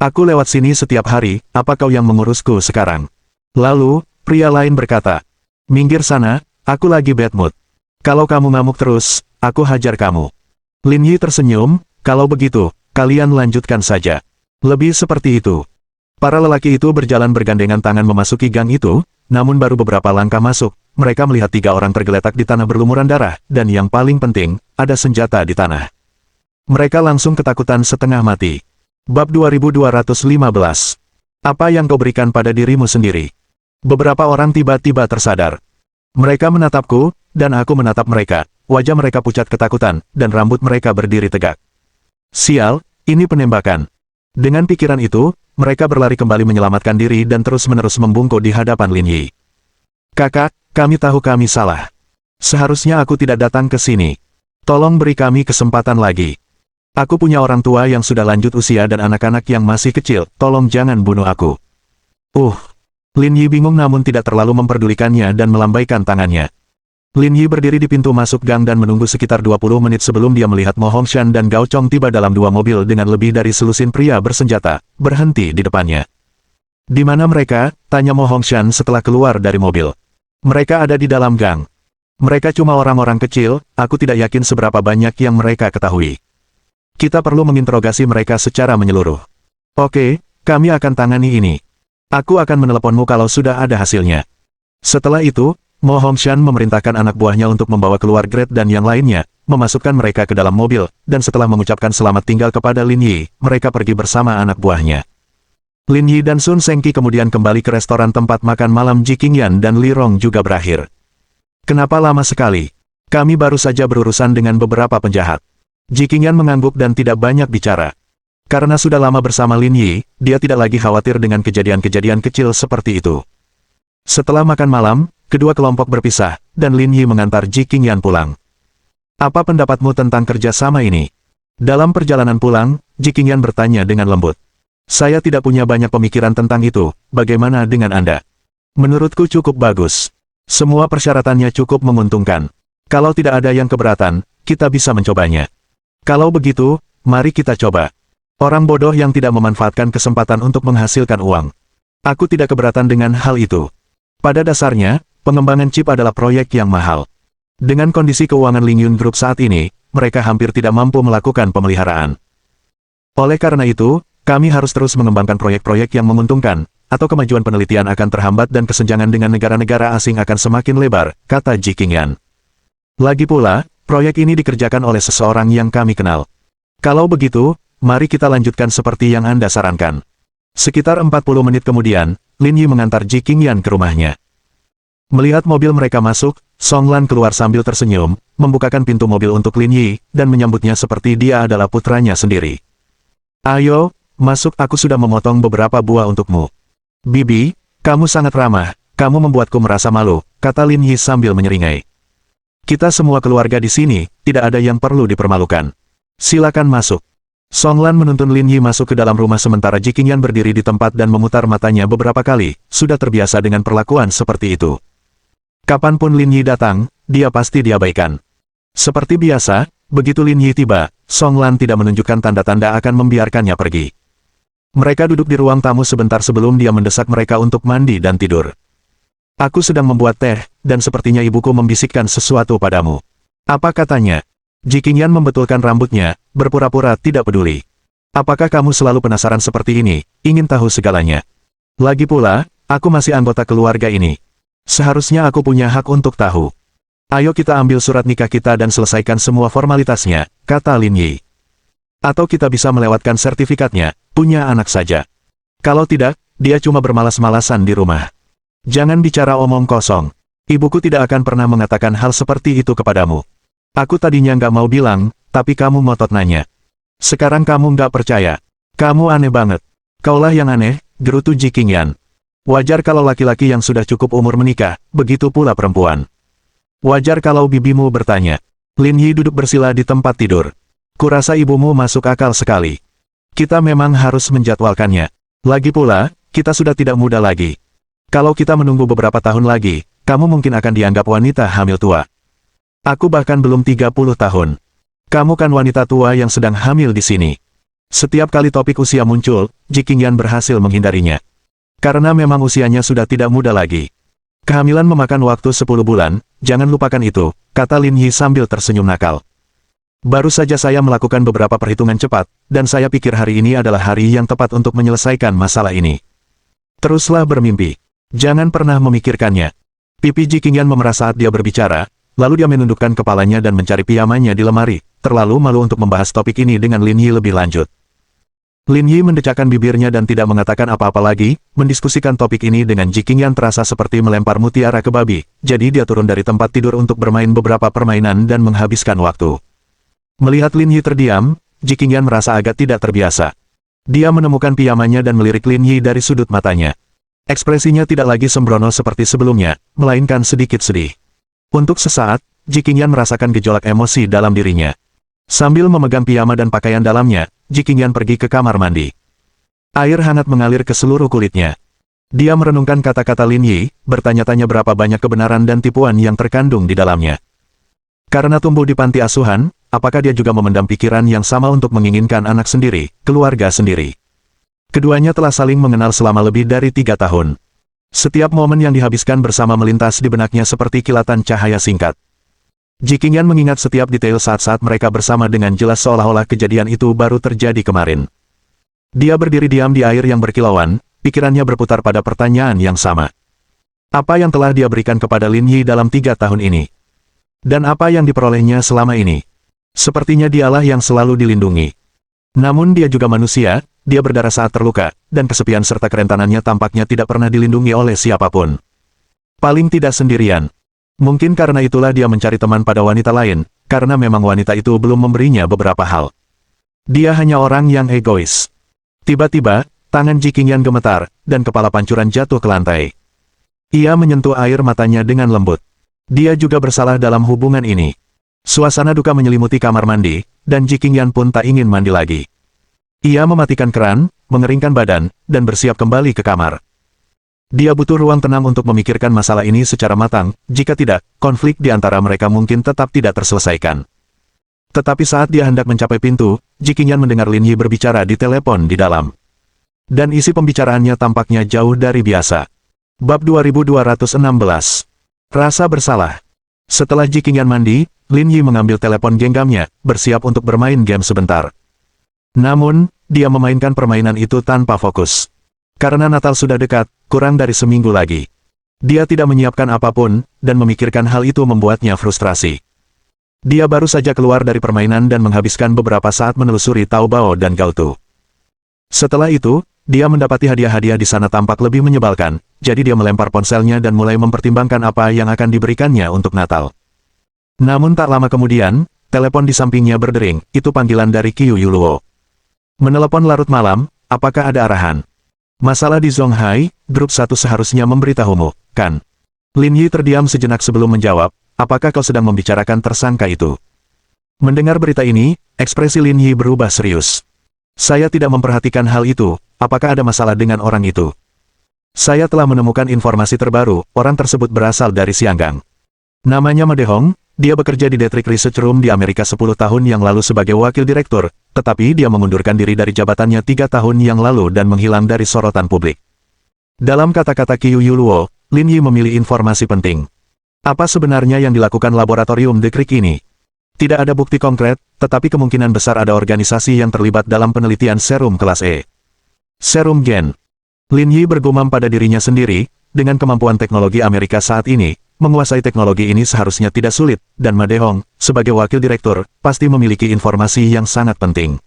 S1: Aku lewat sini setiap hari, apa kau yang mengurusku sekarang? Lalu, pria lain berkata, minggir sana, aku lagi bad mood. Kalau kamu ngamuk terus, aku hajar kamu. Lin Yi tersenyum, kalau begitu, kalian lanjutkan saja. Lebih seperti itu. Para lelaki itu berjalan bergandengan tangan memasuki gang itu, namun baru beberapa langkah masuk, mereka melihat 3 orang tergeletak di tanah berlumuran darah, dan yang paling penting, ada senjata di tanah. Mereka langsung ketakutan setengah mati. Bab 2215. Apa yang kau berikan pada dirimu sendiri? Beberapa orang tiba-tiba tersadar. Mereka menatapku, dan aku menatap mereka, wajah mereka pucat ketakutan, dan rambut mereka berdiri tegak. Sial, ini penembakan. Dengan pikiran itu, mereka berlari kembali menyelamatkan diri dan terus-menerus membungkuk di hadapan Lin Yi. Kakak, kami tahu kami salah. Seharusnya aku tidak datang ke sini. Tolong beri kami kesempatan lagi. Aku punya orang tua yang sudah lanjut usia dan anak-anak yang masih kecil, tolong jangan bunuh aku. Lin Yi bingung namun tidak terlalu memperdulikannya dan melambaikan tangannya. Lin Yi berdiri di pintu masuk gang dan menunggu sekitar 20 menit sebelum dia melihat Mo Hongshan dan Gao Chong tiba dalam 2 mobil dengan lebih dari selusin pria bersenjata, berhenti di depannya. Di mana mereka? Tanya Mo Hongshan setelah keluar dari mobil. Mereka ada di dalam gang. Mereka cuma orang-orang kecil, aku tidak yakin seberapa banyak yang mereka ketahui. Kita perlu menginterogasi mereka secara menyeluruh. Oke, kami akan tangani ini. Aku akan meneleponmu kalau sudah ada hasilnya. Setelah itu, Mo Hongshan memerintahkan anak buahnya untuk membawa keluar Gret dan yang lainnya, memasukkan mereka ke dalam mobil, dan setelah mengucapkan selamat tinggal kepada Lin Yi, mereka pergi bersama anak buahnya. Lin Yi dan Sun Sengki kemudian kembali ke restoran tempat makan malam Ji Qingyan dan Li Rong juga berakhir. Kenapa lama sekali? Kami baru saja berurusan dengan beberapa penjahat. Ji Qingyan mengangguk dan tidak banyak bicara. Karena sudah lama bersama Lin Yi, dia tidak lagi khawatir dengan kejadian-kejadian kecil seperti itu. Setelah makan malam, kedua kelompok berpisah, dan Lin Yi mengantar Ji Qingyan pulang. Apa pendapatmu tentang kerjasama ini? Dalam perjalanan pulang, Ji Qingyan bertanya dengan lembut. Saya tidak punya banyak pemikiran tentang itu, bagaimana dengan Anda? Menurutku cukup bagus. Semua persyaratannya cukup menguntungkan. Kalau tidak ada yang keberatan, kita bisa mencobanya. Kalau begitu, mari kita coba. Orang bodoh yang tidak memanfaatkan kesempatan untuk menghasilkan uang. Aku tidak keberatan dengan hal itu. Pada dasarnya, pengembangan chip adalah proyek yang mahal. Dengan kondisi keuangan Ling Yun Group saat ini, mereka hampir tidak mampu melakukan pemeliharaan. Oleh karena itu, kami harus terus mengembangkan proyek-proyek yang menguntungkan, atau kemajuan penelitian akan terhambat dan kesenjangan dengan negara-negara asing akan semakin lebar, kata Ji Qingyan. Lagi pula, proyek ini dikerjakan oleh seseorang yang kami kenal. Kalau begitu, mari kita lanjutkan seperti yang Anda sarankan. Sekitar 40 menit kemudian, Lin Yi mengantar Ji Qingyan ke rumahnya. Melihat mobil mereka masuk, Song Lan keluar sambil tersenyum, membukakan pintu mobil untuk Lin Yi, dan menyambutnya seperti dia adalah putranya sendiri. Ayo, masuk, aku sudah memotong beberapa buah untukmu. Bibi, kamu sangat ramah, kamu membuatku merasa malu, kata Lin Yi sambil menyeringai. Kita semua keluarga di sini, tidak ada yang perlu dipermalukan. Silakan masuk. Song Lan menuntun Lin Yi masuk ke dalam rumah sementara Ji Qingyan berdiri di tempat dan memutar matanya beberapa kali, sudah terbiasa dengan perlakuan seperti itu. Kapanpun Lin Yi datang, dia pasti diabaikan. Seperti biasa, begitu Lin Yi tiba, Song Lan tidak menunjukkan tanda-tanda akan membiarkannya pergi. Mereka duduk di ruang tamu sebentar sebelum dia mendesak mereka untuk mandi dan tidur. Aku sedang membuat teh, dan sepertinya ibuku membisikkan sesuatu padamu. Apa katanya? Ji Qingyan membetulkan rambutnya, berpura-pura tidak peduli. Apakah kamu selalu penasaran seperti ini, ingin tahu segalanya? Lagi pula, aku masih anggota keluarga ini. Seharusnya aku punya hak untuk tahu. Ayo kita ambil surat nikah kita dan selesaikan semua formalitasnya, kata Lin Yi. Atau kita bisa melewatkan sertifikatnya, punya anak saja. Kalau tidak, dia cuma bermalas-malasan di rumah. Jangan bicara omong kosong. Ibuku tidak akan pernah mengatakan hal seperti itu kepadamu. Aku tadinya nggak mau bilang, tapi kamu ngotot nanya. Sekarang kamu nggak percaya. Kamu aneh banget. Kaulah yang aneh, gerutu Ji Qingyan. Wajar kalau laki-laki yang sudah cukup umur menikah, begitu pula perempuan. Wajar kalau bibimu bertanya. Lin Yi duduk bersila di tempat tidur. Kurasa ibumu masuk akal sekali. Kita memang harus menjadwalkannya. Lagi pula, kita sudah tidak muda lagi. Kalau kita menunggu beberapa tahun lagi, kamu mungkin akan dianggap wanita hamil tua. Aku bahkan belum 30 tahun. Kamu kan wanita tua yang sedang hamil di sini. Setiap kali topik usia muncul, Ji Qingyan berhasil menghindarinya. Karena memang usianya sudah tidak muda lagi. Kehamilan memakan waktu 10 bulan, jangan lupakan itu, kata Lin Yi sambil tersenyum nakal. Baru saja saya melakukan beberapa perhitungan cepat, dan saya pikir hari ini adalah hari yang tepat untuk menyelesaikan masalah ini. Teruslah bermimpi. Jangan pernah memikirkannya. Pipi Ji Qingyan memerah saat dia berbicara, lalu dia menundukkan kepalanya dan mencari pijamannya di lemari, terlalu malu untuk membahas topik ini dengan Lin Yi lebih lanjut. Lin Yi mendecakkan bibirnya dan tidak mengatakan apa-apa lagi, mendiskusikan topik ini dengan Ji Qingyan terasa seperti melempar mutiara ke babi, jadi dia turun dari tempat tidur untuk bermain beberapa permainan dan menghabiskan waktu. Melihat Lin Yi terdiam, Ji Qingyan merasa agak tidak terbiasa. Dia menemukan pijamannya dan melirik Lin Yi dari sudut matanya. Ekspresinya tidak lagi sembrono seperti sebelumnya, melainkan sedikit sedih. Untuk sesaat, Ji Qingyan merasakan gejolak emosi dalam dirinya. Sambil memegang piyama dan pakaian dalamnya, Ji Qingyan pergi ke kamar mandi. Air hangat mengalir ke seluruh kulitnya. Dia merenungkan kata-kata Lin Yi, bertanya-tanya berapa banyak kebenaran dan tipuan yang terkandung di dalamnya. Karena tumbuh di panti asuhan, apakah dia juga memendam pikiran yang sama untuk menginginkan anak sendiri, keluarga sendiri? Keduanya telah saling mengenal selama lebih dari 3 tahun. Setiap momen yang dihabiskan bersama melintas di benaknya seperti kilatan cahaya singkat. Ji Qingyan mengingat setiap detail saat-saat mereka bersama dengan jelas seolah-olah kejadian itu baru terjadi kemarin. Dia berdiri diam di air yang berkilauan, pikirannya berputar pada pertanyaan yang sama. Apa yang telah dia berikan kepada Lin Yi dalam 3 tahun ini? Dan apa yang diperolehnya selama ini? Sepertinya dialah yang selalu dilindungi. Namun dia juga manusia, dia berdarah saat terluka, dan kesepian serta kerentanannya tampaknya tidak pernah dilindungi oleh siapapun. Paling tidak sendirian. Mungkin karena itulah dia mencari teman pada wanita lain, karena memang wanita itu belum memberinya beberapa hal. Dia hanya orang yang egois. Tiba-tiba, tangan Ji Qingyan gemetar, dan kepala pancuran jatuh ke lantai. Ia menyentuh air matanya dengan lembut. Dia juga bersalah dalam hubungan ini. Suasana duka menyelimuti kamar mandi, dan Ji Qingyan pun tak ingin mandi lagi. Ia mematikan keran, mengeringkan badan, dan bersiap kembali ke kamar. Dia butuh ruang tenang untuk memikirkan masalah ini secara matang, jika tidak, konflik di antara mereka mungkin tetap tidak terselesaikan. Tetapi saat dia hendak mencapai pintu, Ji Qingyan mendengar Lin Yi berbicara di telepon di dalam. Dan isi pembicaraannya tampaknya jauh dari biasa. Bab 2216. Rasa bersalah. Setelah Ji Qingyan mandi, Lin Yi mengambil telepon genggamnya, bersiap untuk bermain game sebentar. Namun, dia memainkan permainan itu tanpa fokus. Karena Natal sudah dekat, kurang dari seminggu lagi. Dia tidak menyiapkan apapun, dan memikirkan hal itu membuatnya frustrasi. Dia baru saja keluar dari permainan dan menghabiskan beberapa saat menelusuri Taobao dan Gaotu. Setelah itu, dia mendapati hadiah-hadiah di sana tampak lebih menyebalkan, jadi dia melempar ponselnya dan mulai mempertimbangkan apa yang akan diberikannya untuk Natal. Namun tak lama kemudian, telepon di sampingnya berdering, itu panggilan dari Qiu Yuluo. Menelepon larut malam, apakah ada arahan? Masalah di Zonghai, grup 1 seharusnya memberitahumu, kan? Lin Yi terdiam sejenak sebelum menjawab, apakah kau sedang membicarakan tersangka itu? Mendengar berita ini, ekspresi Lin Yi berubah serius. Saya tidak memperhatikan hal itu, apakah ada masalah dengan orang itu? Saya telah menemukan informasi terbaru, orang tersebut berasal dari Xianggang. Namanya Ma Dehong, dia bekerja di Detrick Research Room di Amerika 10 tahun yang lalu sebagai wakil direktur, tetapi dia mengundurkan diri dari jabatannya 3 tahun yang lalu dan menghilang dari sorotan publik. Dalam kata-kata Qiu Yuluo, Lin Yi memilih informasi penting. Apa sebenarnya yang dilakukan laboratorium The Creek ini? Tidak ada bukti konkret, tetapi kemungkinan besar ada organisasi yang terlibat dalam penelitian serum kelas E. Serum gen. Lin Yi bergumam pada dirinya sendiri, dengan kemampuan teknologi Amerika saat ini, menguasai teknologi ini seharusnya tidak sulit, dan Ma Dehong, sebagai wakil direktur, pasti memiliki informasi yang sangat penting.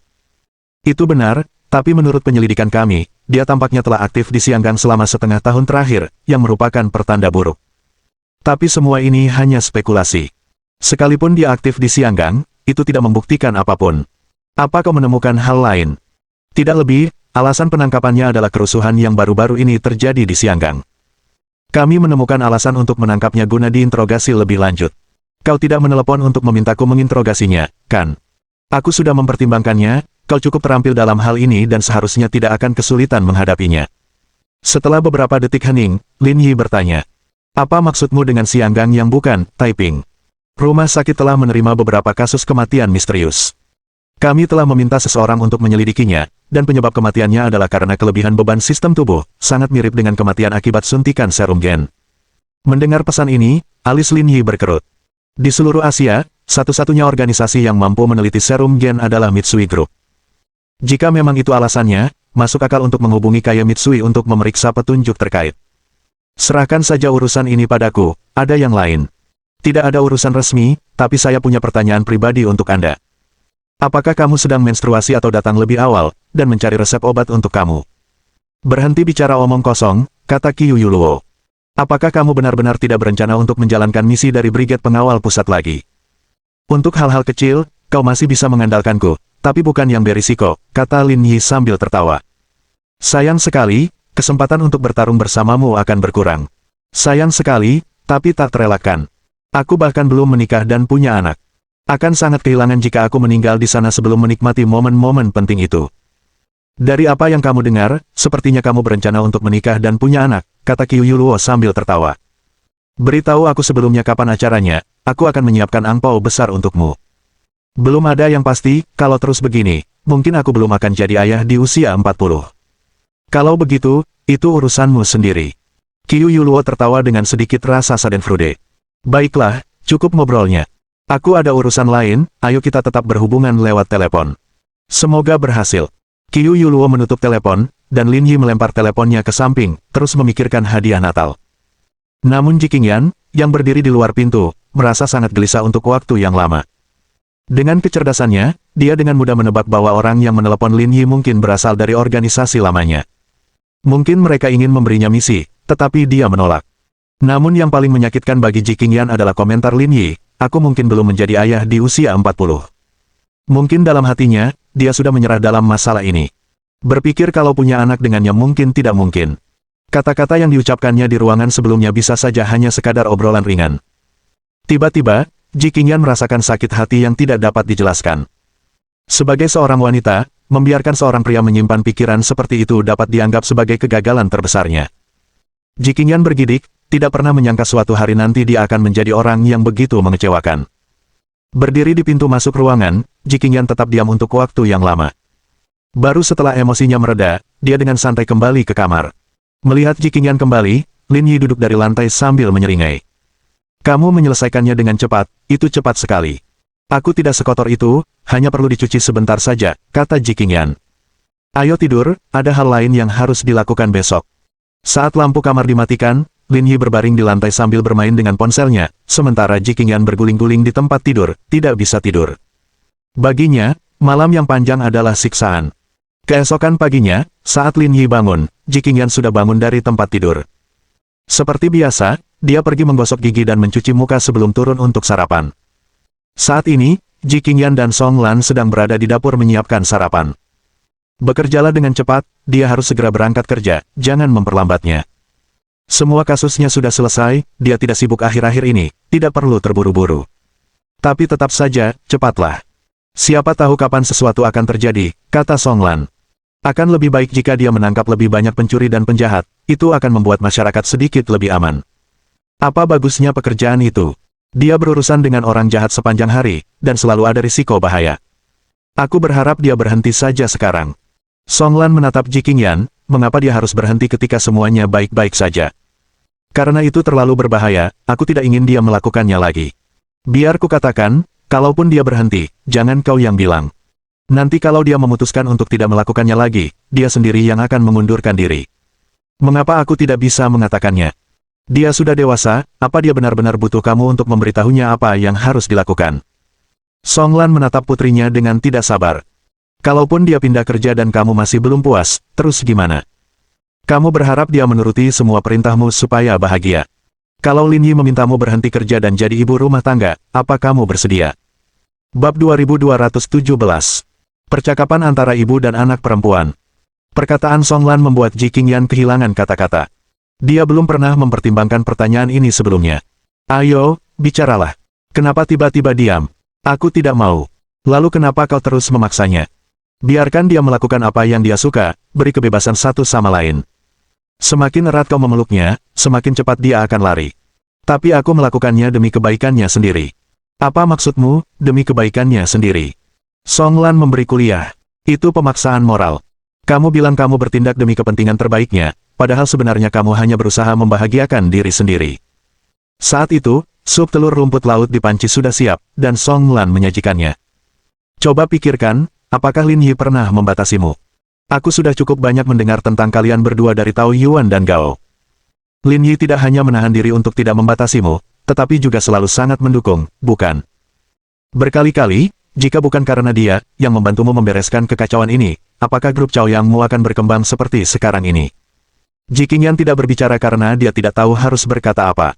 S1: Itu benar, tapi menurut penyelidikan kami, dia tampaknya telah aktif di Xianggang selama setengah tahun terakhir, yang merupakan pertanda buruk. Tapi semua ini hanya spekulasi. Sekalipun dia aktif di Xianggang, itu tidak membuktikan apapun. Apa kau menemukan hal lain? Tidak lebih, alasan penangkapannya adalah kerusuhan yang baru-baru ini terjadi di Xianggang. Kami menemukan alasan untuk menangkapnya guna diinterogasi lebih lanjut. Kau tidak menelepon untuk memintaku menginterogasinya, kan? Aku sudah mempertimbangkannya, kau cukup terampil dalam hal ini dan seharusnya tidak akan kesulitan menghadapinya. Setelah beberapa detik hening, Lin Yi bertanya. Apa maksudmu dengan Xianggang yang bukan Taiping? Rumah sakit telah menerima beberapa kasus kematian misterius. Kami telah meminta seseorang untuk menyelidikinya, dan penyebab kematiannya adalah karena kelebihan beban sistem tubuh, sangat mirip dengan kematian akibat suntikan serum gen. Mendengar pesan ini, alis Lin Yi berkerut. Di seluruh Asia, satu-satunya organisasi yang mampu meneliti serum gen adalah Mitsui Group. Jika memang itu alasannya, masuk akal untuk menghubungi Kaya Mitsui untuk memeriksa petunjuk terkait. Serahkan saja urusan ini padaku, ada yang lain. Tidak ada urusan resmi, tapi saya punya pertanyaan pribadi untuk Anda. Apakah kamu sedang menstruasi atau datang lebih awal, dan mencari resep obat untuk kamu? Berhenti bicara omong kosong, kata Qiu Yuluo. Apakah kamu benar-benar tidak berencana untuk menjalankan misi dari Brigade Pengawal Pusat lagi? Untuk hal-hal kecil, kau masih bisa mengandalkanku, tapi bukan yang berisiko, kata Lin Yi sambil tertawa. Sayang sekali, kesempatan untuk bertarung bersamamu akan berkurang. Sayang sekali, tapi tak terelakkan. Aku bahkan belum menikah dan punya anak. Akan sangat kehilangan jika aku meninggal di sana sebelum menikmati momen-momen penting itu. Dari apa yang kamu dengar, sepertinya kamu berencana untuk menikah dan punya anak, kata Qiu Yuluo sambil tertawa. Beritahu aku sebelumnya kapan acaranya, aku akan menyiapkan angpau besar untukmu. Belum ada yang pasti, kalau terus begini, mungkin aku belum akan jadi ayah di usia 40. Kalau begitu, itu urusanmu sendiri. Qiu Yuluo tertawa dengan sedikit rasa schadenfreude. Baiklah, cukup ngobrolnya. Aku ada urusan lain, ayo kita tetap berhubungan lewat telepon. Semoga berhasil. Qiu Yuluo menutup telepon, dan Lin Yi melempar teleponnya ke samping, terus memikirkan hadiah Natal. Namun Ji Qingyan, yang berdiri di luar pintu, merasa sangat gelisah untuk waktu yang lama. Dengan kecerdasannya, dia dengan mudah menebak bahwa orang yang menelepon Lin Yi mungkin berasal dari organisasi lamanya. Mungkin mereka ingin memberinya misi, tetapi dia menolak. Namun yang paling menyakitkan bagi Ji Qingyan adalah komentar Lin Yi, aku mungkin belum menjadi ayah di usia 40. Mungkin dalam hatinya, dia sudah menyerah dalam masalah ini. Berpikir kalau punya anak dengannya mungkin tidak mungkin. Kata-kata yang diucapkannya di ruangan sebelumnya bisa saja hanya sekadar obrolan ringan. Tiba-tiba, Ji Qingyan merasakan sakit hati yang tidak dapat dijelaskan. Sebagai seorang wanita, membiarkan seorang pria menyimpan pikiran seperti itu dapat dianggap sebagai kegagalan terbesarnya. Ji Qingyan bergidik, tidak pernah menyangka suatu hari nanti dia akan menjadi orang yang begitu mengecewakan. Berdiri di pintu masuk ruangan, Ji Qingyan tetap diam untuk waktu yang lama. Baru setelah emosinya mereda, dia dengan santai kembali ke kamar. Melihat Ji Qingyan kembali, Lin Yi duduk dari lantai sambil menyeringai. Kamu menyelesaikannya dengan cepat, itu cepat sekali. Aku tidak sekotor itu, hanya perlu dicuci sebentar saja, kata Ji Qingyan. Ayo tidur, ada hal lain yang harus dilakukan besok. Saat lampu kamar dimatikan, Lin Yi berbaring di lantai sambil bermain dengan ponselnya, sementara Ji Qingyan berguling-guling di tempat tidur, tidak bisa tidur. Baginya, malam yang panjang adalah siksaan. Keesokan paginya, saat Lin Yi bangun, Ji Qingyan sudah bangun dari tempat tidur. Seperti biasa, dia pergi menggosok gigi dan mencuci muka sebelum turun untuk sarapan. Saat ini, Ji Qingyan dan Song Lan sedang berada di dapur menyiapkan sarapan. Bekerjalah dengan cepat, dia harus segera berangkat kerja, jangan memperlambatnya. Semua kasusnya sudah selesai, dia tidak sibuk akhir-akhir ini, tidak perlu terburu-buru. Tapi tetap saja, cepatlah. Siapa tahu kapan sesuatu akan terjadi, kata Song Lan. Akan lebih baik jika dia menangkap lebih banyak pencuri dan penjahat, itu akan membuat masyarakat sedikit lebih aman. Apa bagusnya pekerjaan itu? Dia berurusan dengan orang jahat sepanjang hari, dan selalu ada risiko bahaya. Aku berharap dia berhenti saja sekarang. Song Lan menatap Ji Qingyan, mengapa dia harus berhenti ketika semuanya baik-baik saja? Karena itu terlalu berbahaya, aku tidak ingin dia melakukannya lagi. Biar ku katakan, kalaupun dia berhenti, jangan kau yang bilang. Nanti kalau dia memutuskan untuk tidak melakukannya lagi, dia sendiri yang akan mengundurkan diri. Mengapa aku tidak bisa mengatakannya? Dia sudah dewasa, apa dia benar-benar butuh kamu untuk memberitahunya apa yang harus dilakukan? Song Lan menatap putrinya dengan tidak sabar. Kalaupun dia pindah kerja dan kamu masih belum puas, terus gimana? Kamu berharap dia menuruti semua perintahmu supaya bahagia. Kalau Lin Yi memintamu berhenti kerja dan jadi ibu rumah tangga, apa kamu bersedia? Bab 2217. Percakapan antara ibu dan anak perempuan. Perkataan Song Lan membuat Ji Qingyan kehilangan kata-kata. Dia belum pernah mempertimbangkan pertanyaan ini sebelumnya. Ayo, bicaralah. Kenapa tiba-tiba diam? Aku tidak mau. Lalu kenapa kau terus memaksanya? Biarkan dia melakukan apa yang dia suka, beri kebebasan satu sama lain. Semakin erat kau memeluknya, semakin cepat dia akan lari. Tapi aku melakukannya demi kebaikannya sendiri. Apa maksudmu, demi kebaikannya sendiri? Song Lan memberi kuliah. Itu pemaksaan moral. Kamu bilang kamu bertindak demi kepentingan terbaiknya, padahal sebenarnya kamu hanya berusaha membahagiakan diri sendiri. Saat itu, sup telur rumput laut di panci sudah siap, dan Song Lan menyajikannya. Coba pikirkan, apakah Lin Yi pernah membatasimu? Aku sudah cukup banyak mendengar tentang kalian berdua dari Tao Yuan dan Gao. Lin Yi tidak hanya menahan diri untuk tidak membatasimu, tetapi juga selalu sangat mendukung, bukan? Berkali-kali, jika bukan karena dia, yang membantumu membereskan kekacauan ini, apakah grup Chaoyangmu akan berkembang seperti sekarang ini? Ji Qingyan tidak berbicara karena dia tidak tahu harus berkata apa.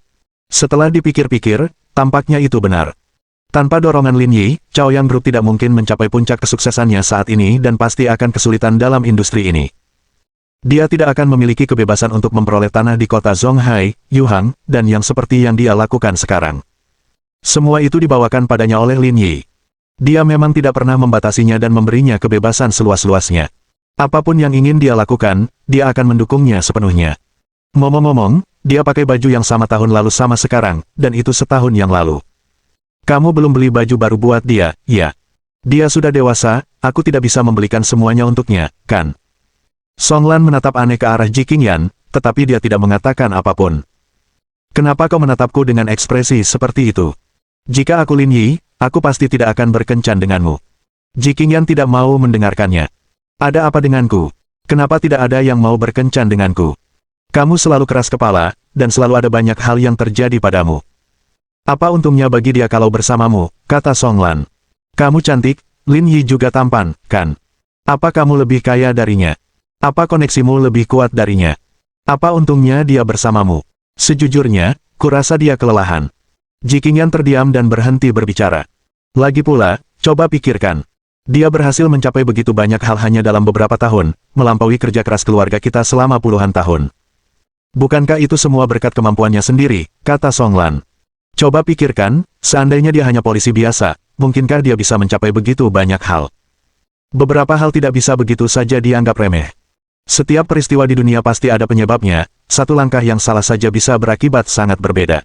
S1: Setelah dipikir-pikir, tampaknya itu benar. Tanpa dorongan Lin Yi, Chaoyang Group tidak mungkin mencapai puncak kesuksesannya saat ini dan pasti akan kesulitan dalam industri ini. Dia tidak akan memiliki kebebasan untuk memperoleh tanah di kota Zonghai, Yuhang, dan yang seperti yang dia lakukan sekarang. Semua itu dibawakan padanya oleh Lin Yi. Dia memang tidak pernah membatasinya dan memberinya kebebasan seluas-luasnya. Apapun yang ingin dia lakukan, dia akan mendukungnya sepenuhnya. Ngomong-ngomong, dia pakai baju yang sama tahun lalu sama sekarang, dan itu setahun yang lalu. Kamu belum beli baju baru buat dia, ya? Dia sudah dewasa, aku tidak bisa membelikan semuanya untuknya, kan? Song Lan menatap aneh ke arah Ji Qingyan, tetapi dia tidak mengatakan apapun. Kenapa kau menatapku dengan ekspresi seperti itu? Jika aku Lin Yi, aku pasti tidak akan berkencan denganmu. Ji Qingyan tidak mau mendengarkannya. Ada apa denganku? Kenapa tidak ada yang mau berkencan denganku? Kamu selalu keras kepala, dan selalu ada banyak hal yang terjadi padamu. Apa untungnya bagi dia kalau bersamamu, kata Song Lan. Kamu cantik, Lin Yi juga tampan, kan? Apa kamu lebih kaya darinya? Apa koneksimu lebih kuat darinya? Apa untungnya dia bersamamu? Sejujurnya, kurasa dia kelelahan. Ji Qingyan terdiam dan berhenti berbicara. Lagi pula, coba pikirkan. Dia berhasil mencapai begitu banyak hal hanya dalam beberapa tahun, melampaui kerja keras keluarga kita selama puluhan tahun. Bukankah itu semua berkat kemampuannya sendiri, kata Song Lan. Coba pikirkan, seandainya dia hanya polisi biasa, mungkinkah dia bisa mencapai begitu banyak hal? Beberapa hal tidak bisa begitu saja dianggap remeh. Setiap peristiwa di dunia pasti ada penyebabnya, satu langkah yang salah saja bisa berakibat sangat berbeda.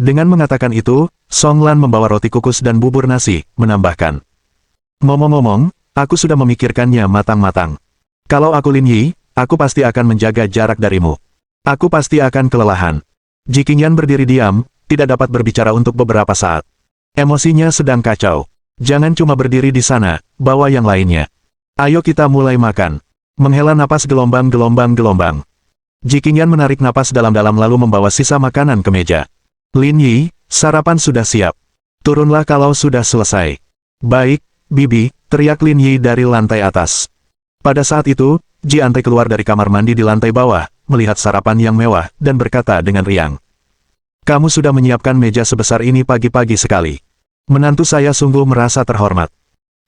S1: Dengan mengatakan itu, Song Lan membawa roti kukus dan bubur nasi, menambahkan. Ngomong-ngomong, aku sudah memikirkannya matang-matang. Kalau aku Lin Yi, aku pasti akan menjaga jarak darimu. Aku pasti akan kelelahan. Ji Qingyan berdiri diam, tidak dapat berbicara untuk beberapa saat. Emosinya sedang kacau. Jangan cuma berdiri di sana, bawa yang lainnya. Ayo kita mulai makan. Menghela napas gelombang-gelombang-gelombang. Ji Qingyan menarik napas dalam-dalam lalu membawa sisa makanan ke meja. Lin Yi, sarapan sudah siap. Turunlah kalau sudah selesai. Baik, Bibi, teriak Lin Yi dari lantai atas. Pada saat itu, Ji Ante keluar dari kamar mandi di lantai bawah, melihat sarapan yang mewah, dan berkata dengan riang. Kamu sudah menyiapkan meja sebesar ini pagi-pagi sekali. Menantu saya sungguh merasa terhormat.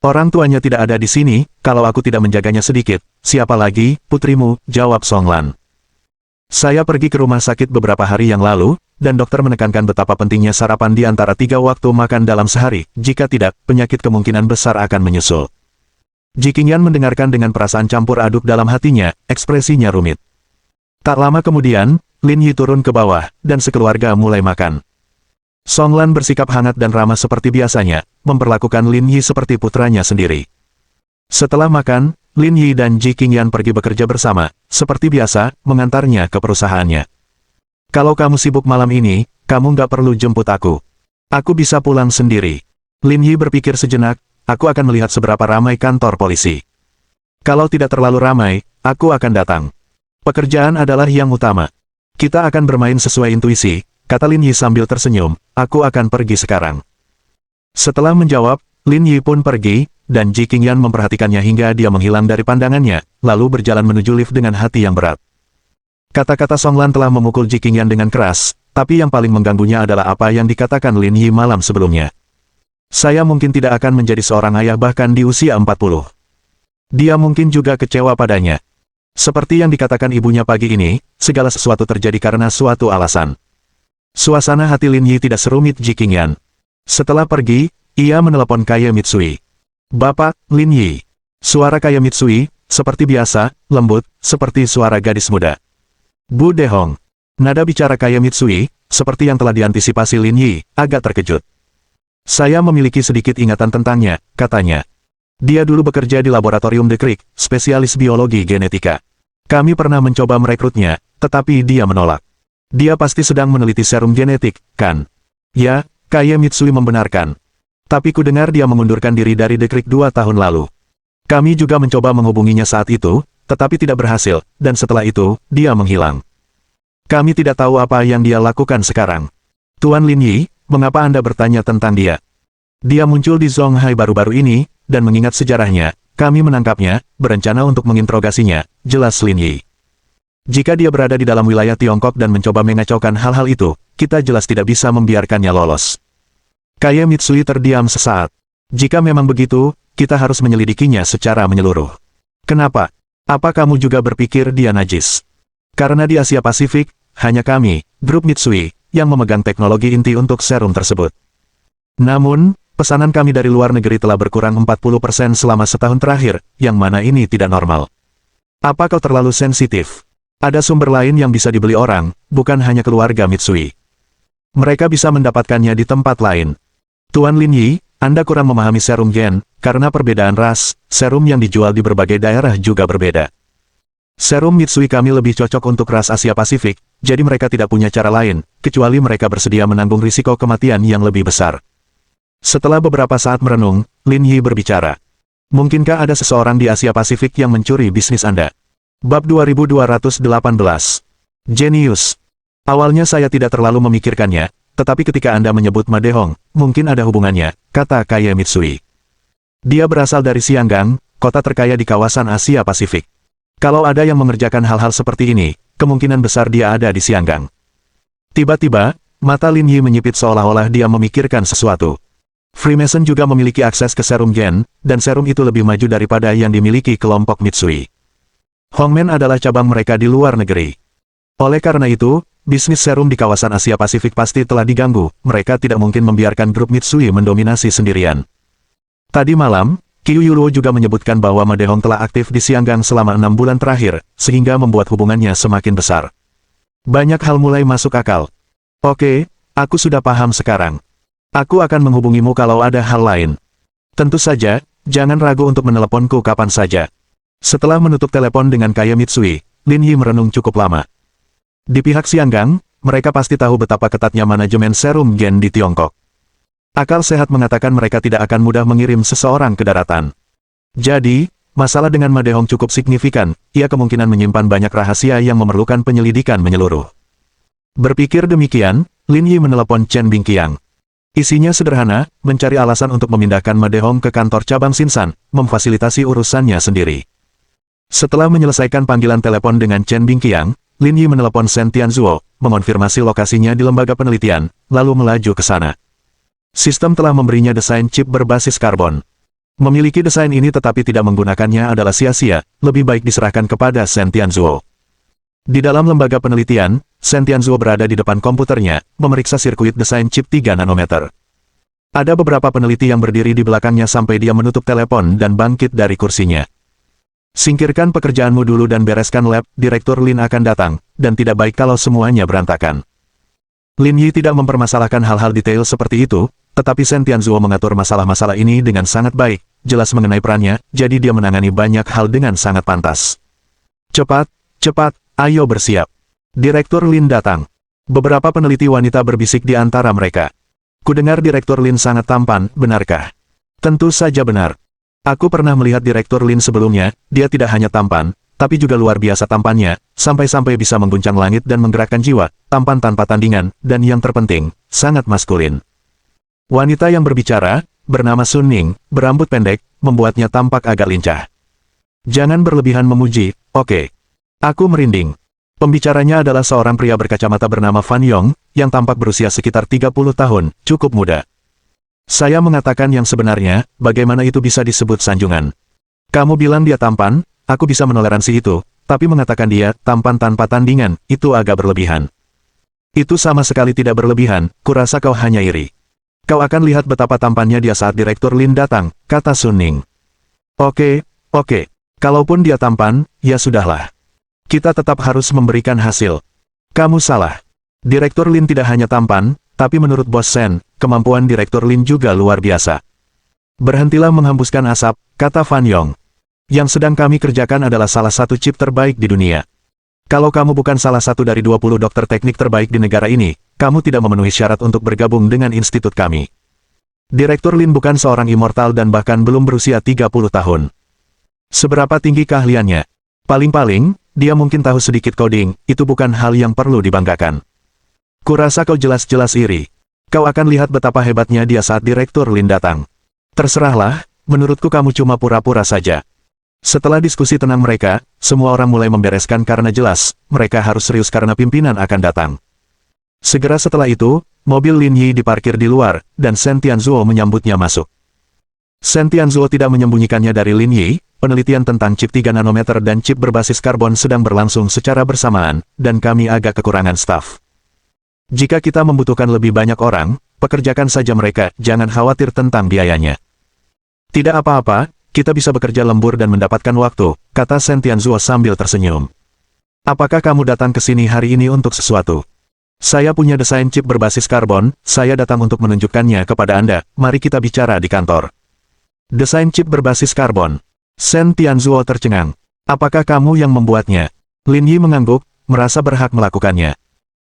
S1: Orang tuanya tidak ada di sini, kalau aku tidak menjaganya sedikit, siapa lagi, putrimu, jawab Song Lan. Saya pergi ke rumah sakit beberapa hari yang lalu, dan dokter menekankan betapa pentingnya sarapan di antara 3 waktu makan dalam sehari, jika tidak, penyakit kemungkinan besar akan menyusul. Ji Qingyan mendengarkan dengan perasaan campur aduk dalam hatinya, ekspresinya rumit. Tak lama kemudian, Lin Yi turun ke bawah, dan sekeluarga mulai makan. Song Lan bersikap hangat dan ramah seperti biasanya, memperlakukan Lin Yi seperti putranya sendiri. Setelah makan, Lin Yi dan Ji Qingyan pergi bekerja bersama, seperti biasa, mengantarnya ke perusahaannya. Kalau kamu sibuk malam ini, kamu nggak perlu jemput aku. Aku bisa pulang sendiri. Lin Yi berpikir sejenak, aku akan melihat seberapa ramai kantor polisi. Kalau tidak terlalu ramai, aku akan datang. Pekerjaan adalah yang utama. Kita akan bermain sesuai intuisi, kata Lin Yi sambil tersenyum, aku akan pergi sekarang. Setelah menjawab, Lin Yi pun pergi, dan Ji Qingyan memperhatikannya hingga dia menghilang dari pandangannya, lalu berjalan menuju lift dengan hati yang berat. Kata-kata Song Lan telah memukul Ji Qingyan dengan keras, tapi yang paling mengganggunya adalah apa yang dikatakan Lin Yi malam sebelumnya. Saya mungkin tidak akan menjadi seorang ayah bahkan di usia 40. Dia mungkin juga kecewa padanya. Seperti yang dikatakan ibunya pagi ini, segala sesuatu terjadi karena suatu alasan. Suasana hati Lin Yi tidak serumit Ji Qingyan. Setelah pergi, ia menelepon Kaye Mitsui. Bapak, Lin Yi. Suara Kaye Mitsui, seperti biasa, lembut, seperti suara gadis muda. Bu Dehong. Nada bicara Kaye Mitsui, seperti yang telah diantisipasi Lin Yi, agak terkejut. Saya memiliki sedikit ingatan tentangnya, katanya. Dia dulu bekerja di laboratorium The Creek, spesialis biologi genetika. Kami pernah mencoba merekrutnya, tetapi dia menolak. Dia pasti sedang meneliti serum genetik, kan? Ya, Kaye Mitsui membenarkan. Tapi ku dengar dia mengundurkan diri dari The Creek 2 tahun lalu. Kami juga mencoba menghubunginya saat itu, tetapi tidak berhasil, dan setelah itu, dia menghilang. Kami tidak tahu apa yang dia lakukan sekarang. Tuan Lin Yi, mengapa Anda bertanya tentang dia? Dia muncul di Zonghai baru-baru ini, dan mengingat sejarahnya, kami menangkapnya, berencana untuk menginterogasinya, jelas Lin Yi. Jika dia berada di dalam wilayah Tiongkok dan mencoba mengacaukan hal-hal itu, kita jelas tidak bisa membiarkannya lolos. Kaye Mitsui terdiam sesaat. Jika memang begitu, kita harus menyelidikinya secara menyeluruh. Kenapa? Apa kamu juga berpikir dia najis? Karena di Asia Pasifik, hanya kami, grup Mitsui, yang memegang teknologi inti untuk serum tersebut. Namun, pesanan kami dari luar negeri telah berkurang 40% selama setahun terakhir, yang mana ini tidak normal. Apa kau terlalu sensitif? Ada sumber lain yang bisa dibeli orang, bukan hanya keluarga Mitsui. Mereka bisa mendapatkannya di tempat lain. Tuan Lin Yi, Anda kurang memahami serum gen, karena perbedaan ras, serum yang dijual di berbagai daerah juga berbeda. Serum Mitsui kami lebih cocok untuk ras Asia Pasifik, jadi mereka tidak punya cara lain, kecuali mereka bersedia menanggung risiko kematian yang lebih besar. Setelah beberapa saat merenung, Lin Yi berbicara. Mungkinkah ada seseorang di Asia Pasifik yang mencuri bisnis Anda? Bab 2218. Jenius. Awalnya saya tidak terlalu memikirkannya, tetapi ketika Anda menyebut Ma Dehong, mungkin ada hubungannya, kata Kaye Mitsui. Dia berasal dari Xianggang, kota terkaya di kawasan Asia Pasifik. Kalau ada yang mengerjakan hal-hal seperti ini, kemungkinan besar dia ada di Xianggang. Tiba-tiba, mata Lin Yi menyipit seolah-olah dia memikirkan sesuatu. Freemason juga memiliki akses ke serum gen, dan serum itu lebih maju daripada yang dimiliki kelompok Mitsui. Hongmen adalah cabang mereka di luar negeri. Oleh karena itu, bisnis serum di kawasan Asia Pasifik pasti telah diganggu, mereka tidak mungkin membiarkan grup Mitsui mendominasi sendirian. Tadi malam, Qiu Yulo juga menyebutkan bahwa Ma Dehong telah aktif di Xianggang selama 6 bulan terakhir, sehingga membuat hubungannya semakin besar. Banyak hal mulai masuk akal. Oke, aku sudah paham sekarang. Aku akan menghubungimu kalau ada hal lain. Tentu saja, jangan ragu untuk meneleponku kapan saja. Setelah menutup telepon dengan Kaye Mitsui, Lin Yi merenung cukup lama. Di pihak Xianggang, mereka pasti tahu betapa ketatnya manajemen serum gen di Tiongkok. Akal sehat mengatakan mereka tidak akan mudah mengirim seseorang ke daratan. Jadi, masalah dengan Ma Dehong cukup signifikan, ia kemungkinan menyimpan banyak rahasia yang memerlukan penyelidikan menyeluruh. Berpikir demikian, Lin Yi menelepon Chen Bingqiang. Isinya sederhana, mencari alasan untuk memindahkan Ma Dehong ke kantor cabang Sinsan, memfasilitasi urusannya sendiri. Setelah menyelesaikan panggilan telepon dengan Chen Bingqiang, Lin Yi menelepon Shen Tianzuo, mengonfirmasi lokasinya di lembaga penelitian, lalu melaju ke sana. Sistem telah memberinya desain chip berbasis karbon. Memiliki desain ini tetapi tidak menggunakannya adalah sia-sia, lebih baik diserahkan kepada Shen Tianzuo. Di dalam lembaga penelitian, Shen Tianzuo berada di depan komputernya, memeriksa sirkuit desain chip 3 nanometer. Ada beberapa peneliti yang berdiri di belakangnya sampai dia menutup telepon dan bangkit dari kursinya. Singkirkan pekerjaanmu dulu dan bereskan lab, Direktur Lin akan datang, dan tidak baik kalau semuanya berantakan. Lin Yi tidak mempermasalahkan hal-hal detail seperti itu, tetapi Shen Tianzuo mengatur masalah-masalah ini dengan sangat baik, jelas mengenai perannya, jadi dia menangani banyak hal dengan sangat pantas. Cepat, cepat, ayo bersiap. Direktur Lin datang. Beberapa peneliti wanita berbisik di antara mereka. Kudengar Direktur Lin sangat tampan, benarkah? Tentu saja benar. Aku pernah melihat Direktur Lin sebelumnya, dia tidak hanya tampan, tapi juga luar biasa tampannya, sampai-sampai bisa mengguncang langit dan menggerakkan jiwa, tampan tanpa tandingan, dan yang terpenting, sangat maskulin. Wanita yang berbicara, bernama Sun Ning, berambut pendek, membuatnya tampak agak lincah. Jangan berlebihan memuji, oke. Aku merinding. Pembicaranya adalah seorang pria berkacamata bernama Fan Yong, yang tampak berusia sekitar 30 tahun, cukup muda. Saya mengatakan yang sebenarnya, bagaimana itu bisa disebut sanjungan. Kamu bilang dia tampan, aku bisa menoleransi itu, tapi mengatakan dia tampan tanpa tandingan, itu agak berlebihan. Itu sama sekali tidak berlebihan, kurasa kau hanya iri. Kau akan lihat betapa tampannya dia saat Direktur Lin datang, kata Sun Ning. Oke, kalaupun dia tampan, ya sudahlah. Kita tetap harus memberikan hasil. Kamu salah. Direktur Lin tidak hanya tampan, tapi menurut Bos Sen, kemampuan Direktur Lin juga luar biasa. Berhentilah menghembuskan asap, kata Fan Yong. Yang sedang kami kerjakan adalah salah satu chip terbaik di dunia. Kalau kamu bukan salah satu dari 20 dokter teknik terbaik di negara ini, kamu tidak memenuhi syarat untuk bergabung dengan institut kami. Direktur Lin bukan seorang immortal dan bahkan belum berusia 30 tahun. Seberapa tinggi keahliannya? Paling-paling, dia mungkin tahu sedikit coding, itu bukan hal yang perlu dibanggakan. Kurasa kau jelas-jelas iri. Kau akan lihat betapa hebatnya dia saat Direktur Lin datang. Terserahlah, menurutku kamu cuma pura-pura saja. Setelah diskusi tenang mereka, semua orang mulai membereskan karena jelas, mereka harus serius karena pimpinan akan datang. Segera setelah itu, mobil Lin Yi diparkir di luar, dan Shen Tianzuo menyambutnya masuk. Shen Tianzuo tidak menyembunyikannya dari Lin Yi, penelitian tentang chip 3 nanometer dan chip berbasis karbon sedang berlangsung secara bersamaan, dan kami agak kekurangan staf. Jika kita membutuhkan lebih banyak orang, pekerjakan saja mereka, jangan khawatir tentang biayanya. Tidak apa-apa, kita bisa bekerja lembur dan mendapatkan waktu, kata Shen Tianzuo sambil tersenyum. Apakah kamu datang ke sini hari ini untuk sesuatu? Saya punya desain chip berbasis karbon, saya datang untuk menunjukkannya kepada Anda, mari kita bicara di kantor. Desain chip berbasis karbon. Shen Tianzuo tercengang. Apakah kamu yang membuatnya? Lin Yi mengangguk, merasa berhak melakukannya.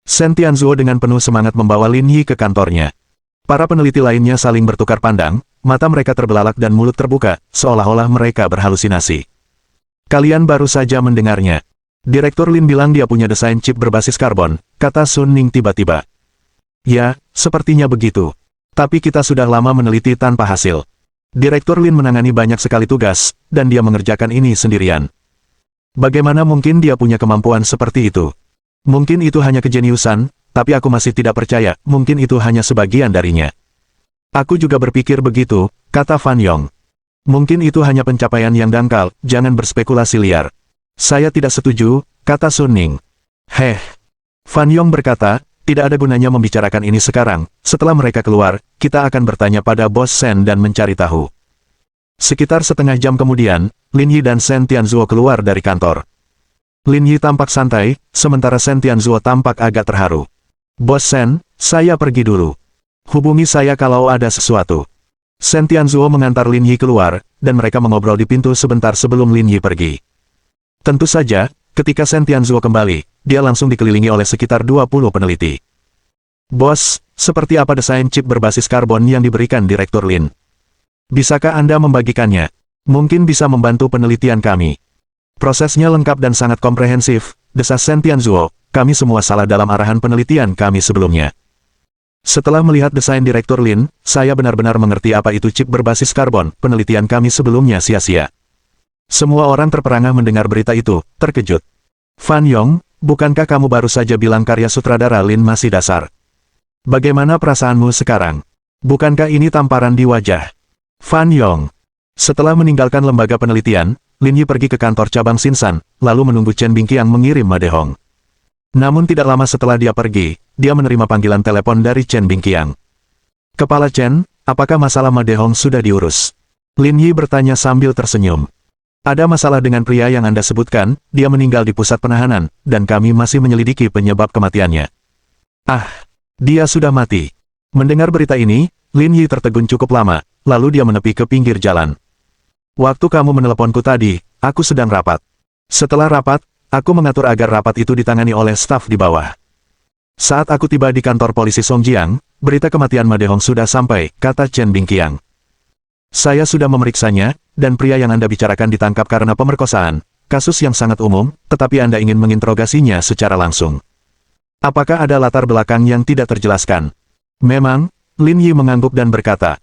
S1: Shen Tianzuo dengan penuh semangat membawa Lin Yi ke kantornya. Para peneliti lainnya saling bertukar pandang, mata mereka terbelalak dan mulut terbuka, seolah-olah mereka berhalusinasi. Kalian baru saja mendengarnya. Direktur Lin bilang dia punya desain chip berbasis karbon, kata Sun Ning tiba-tiba. Ya, sepertinya begitu. Tapi kita sudah lama meneliti tanpa hasil. Direktur Lin menangani banyak sekali tugas, dan dia mengerjakan ini sendirian. Bagaimana mungkin dia punya kemampuan seperti itu? Mungkin itu hanya kejeniusan, tapi aku masih tidak percaya, mungkin itu hanya sebagian darinya. Aku juga berpikir begitu, kata Fan Yong. Mungkin itu hanya pencapaian yang dangkal, jangan berspekulasi liar. Saya tidak setuju, kata Sun Ning. Fan Yong berkata, tidak ada gunanya membicarakan ini sekarang, setelah mereka keluar, kita akan bertanya pada Bos Sen dan mencari tahu. Sekitar setengah jam kemudian, Lin Yi dan Shen Tianzuo keluar dari kantor. Lin Yi tampak santai, sementara Shen Tianzuo tampak agak terharu. Bos Sen, saya pergi dulu. Hubungi saya kalau ada sesuatu. Shen Tianzuo mengantar Lin Yi keluar, dan mereka mengobrol di pintu sebentar sebelum Lin Yi pergi. Tentu saja, ketika Shen Tianzuo kembali, dia langsung dikelilingi oleh sekitar 20 peneliti. Bos, seperti apa desain chip berbasis karbon yang diberikan Direktur Lin? Bisakah Anda membagikannya? Mungkin bisa membantu penelitian kami. Prosesnya lengkap dan sangat komprehensif, desas Shen Tianzuo, kami semua salah dalam arahan penelitian kami sebelumnya. Setelah melihat desain Direktur Lin, saya benar-benar mengerti apa itu chip berbasis karbon, penelitian kami sebelumnya sia-sia. Semua orang terperangah mendengar berita itu, terkejut. Fan Yong, bukankah kamu baru saja bilang karya sutradara Lin masih dasar? Bagaimana perasaanmu sekarang? Bukankah ini tamparan di wajah? Fan Yong. Setelah meninggalkan lembaga penelitian, Lin Yi pergi ke kantor cabang Xinsan, lalu menunggu Chen Bingqiang mengirim Ma Dehong. Namun tidak lama setelah dia pergi, dia menerima panggilan telepon dari Chen Bingqiang. Kepala Chen, apakah masalah Ma Dehong sudah diurus? Lin Yi bertanya sambil tersenyum. Ada masalah dengan pria yang Anda sebutkan, dia meninggal di pusat penahanan, dan kami masih menyelidiki penyebab kematiannya. Ah, dia sudah mati. Mendengar berita ini, Lin Yi tertegun cukup lama, lalu dia menepi ke pinggir jalan. Waktu kamu meneleponku tadi, aku sedang rapat. Setelah rapat, aku mengatur agar rapat itu ditangani oleh staf di bawah. Saat aku tiba di kantor polisi Songjiang, berita kematian Ma Dehong sudah sampai, kata Chen Bingqiang. Saya sudah memeriksanya, dan pria yang Anda bicarakan ditangkap karena pemerkosaan, kasus yang sangat umum, tetapi Anda ingin menginterogasinya secara langsung. Apakah ada latar belakang yang tidak terjelaskan? Memang, Lin Yi mengangguk dan berkata,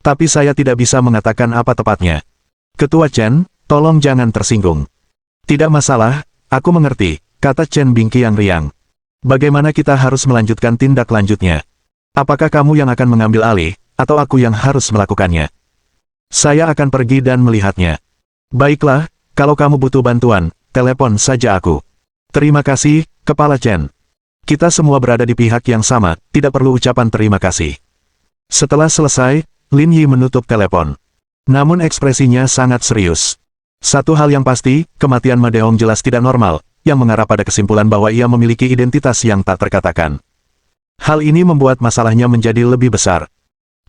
S1: tapi saya tidak bisa mengatakan apa tepatnya. Ketua Chen, tolong jangan tersinggung. Tidak masalah, aku mengerti, kata Chen Bingqiang riang. Bagaimana kita harus melanjutkan tindak lanjutnya? Apakah kamu yang akan mengambil alih, atau aku yang harus melakukannya? Saya akan pergi dan melihatnya. Baiklah, kalau kamu butuh bantuan, telepon saja aku. Terima kasih, Kepala Chen. Kita semua berada di pihak yang sama, tidak perlu ucapan terima kasih. Setelah selesai, Lin Yi menutup telepon. Namun ekspresinya sangat serius. Satu hal yang pasti, kematian Ma Dehong jelas tidak normal, yang mengarah pada kesimpulan bahwa ia memiliki identitas yang tak terkatakan. Hal ini membuat masalahnya menjadi lebih besar.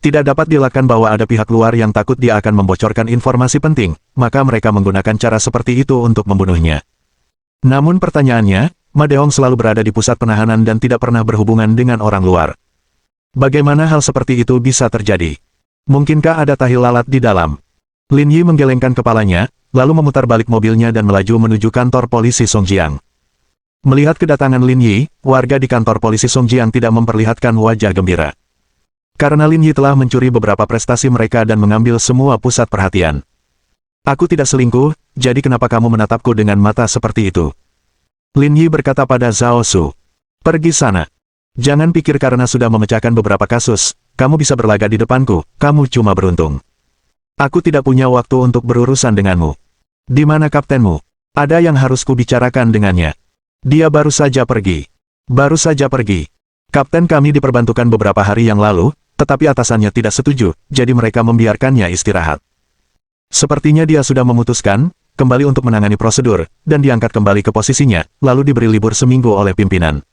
S1: Tidak dapat dielakkan bahwa ada pihak luar yang takut dia akan membocorkan informasi penting, maka mereka menggunakan cara seperti itu untuk membunuhnya. Namun pertanyaannya, Ma Dehong selalu berada di pusat penahanan dan tidak pernah berhubungan dengan orang luar. Bagaimana hal seperti itu bisa terjadi? Mungkinkah ada tahi lalat di dalam? Lin Yi menggelengkan kepalanya, lalu memutar balik mobilnya dan melaju menuju kantor polisi Songjiang. Melihat kedatangan Lin Yi, warga di kantor polisi Songjiang tidak memperlihatkan wajah gembira. Karena Lin Yi telah mencuri beberapa prestasi mereka dan mengambil semua pusat perhatian. Aku tidak selingkuh, jadi kenapa kamu menatapku dengan mata seperti itu? Lin Yi berkata pada Zhao Su. Pergi sana. Jangan pikir karena sudah memecahkan beberapa kasus, kamu bisa berlaga di depanku, kamu cuma beruntung. Aku tidak punya waktu untuk berurusan denganmu. Di mana kaptenmu? Ada yang harus kubicarakan dengannya. Dia baru saja pergi. Baru saja pergi. Kapten kami diperbantukan beberapa hari yang lalu, tetapi atasannya tidak setuju, jadi mereka membiarkannya istirahat. Sepertinya dia sudah memutuskan, kembali untuk menangani prosedur, dan diangkat kembali ke posisinya, lalu diberi libur seminggu oleh pimpinan.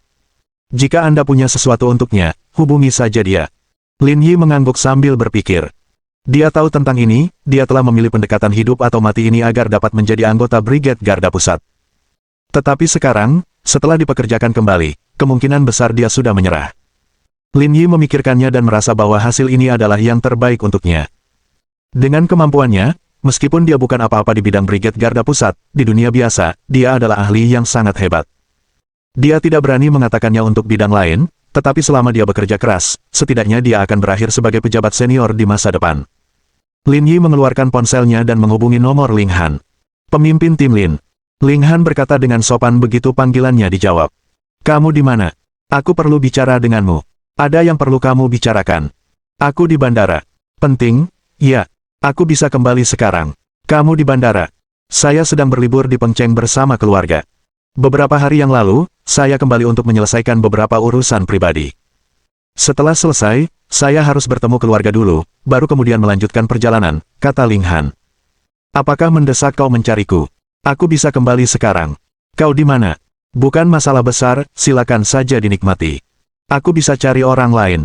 S1: Jika Anda punya sesuatu untuknya, hubungi saja dia. Lin Yi mengangguk sambil berpikir. Dia tahu tentang ini, dia telah memilih pendekatan hidup atau mati ini agar dapat menjadi anggota Brigade Garda Pusat. Tetapi sekarang, setelah dipekerjakan kembali, kemungkinan besar dia sudah menyerah. Lin Yi memikirkannya dan merasa bahwa hasil ini adalah yang terbaik untuknya. Dengan kemampuannya, meskipun dia bukan apa-apa di bidang Brigade Garda Pusat, di dunia biasa, dia adalah ahli yang sangat hebat. Dia tidak berani mengatakannya untuk bidang lain, tetapi selama dia bekerja keras, setidaknya dia akan berakhir sebagai pejabat senior di masa depan. Lin Yi mengeluarkan ponselnya dan menghubungi nomor Ling Han. Pemimpin tim Lin. Ling Han berkata dengan sopan begitu panggilannya dijawab. Kamu di mana? Aku perlu bicara denganmu. Ada yang perlu kamu bicarakan. Aku di bandara. Penting? Ya. Aku bisa kembali sekarang. Kamu di bandara. Saya sedang berlibur di Pengcheng bersama keluarga. Beberapa hari yang lalu, saya kembali untuk menyelesaikan beberapa urusan pribadi. Setelah selesai, saya harus bertemu keluarga dulu, baru kemudian melanjutkan perjalanan, kata Ling Han. Apakah mendesak kau mencariku? Aku bisa kembali sekarang. Kau di mana? Bukan masalah besar, silakan saja dinikmati. Aku bisa cari orang lain.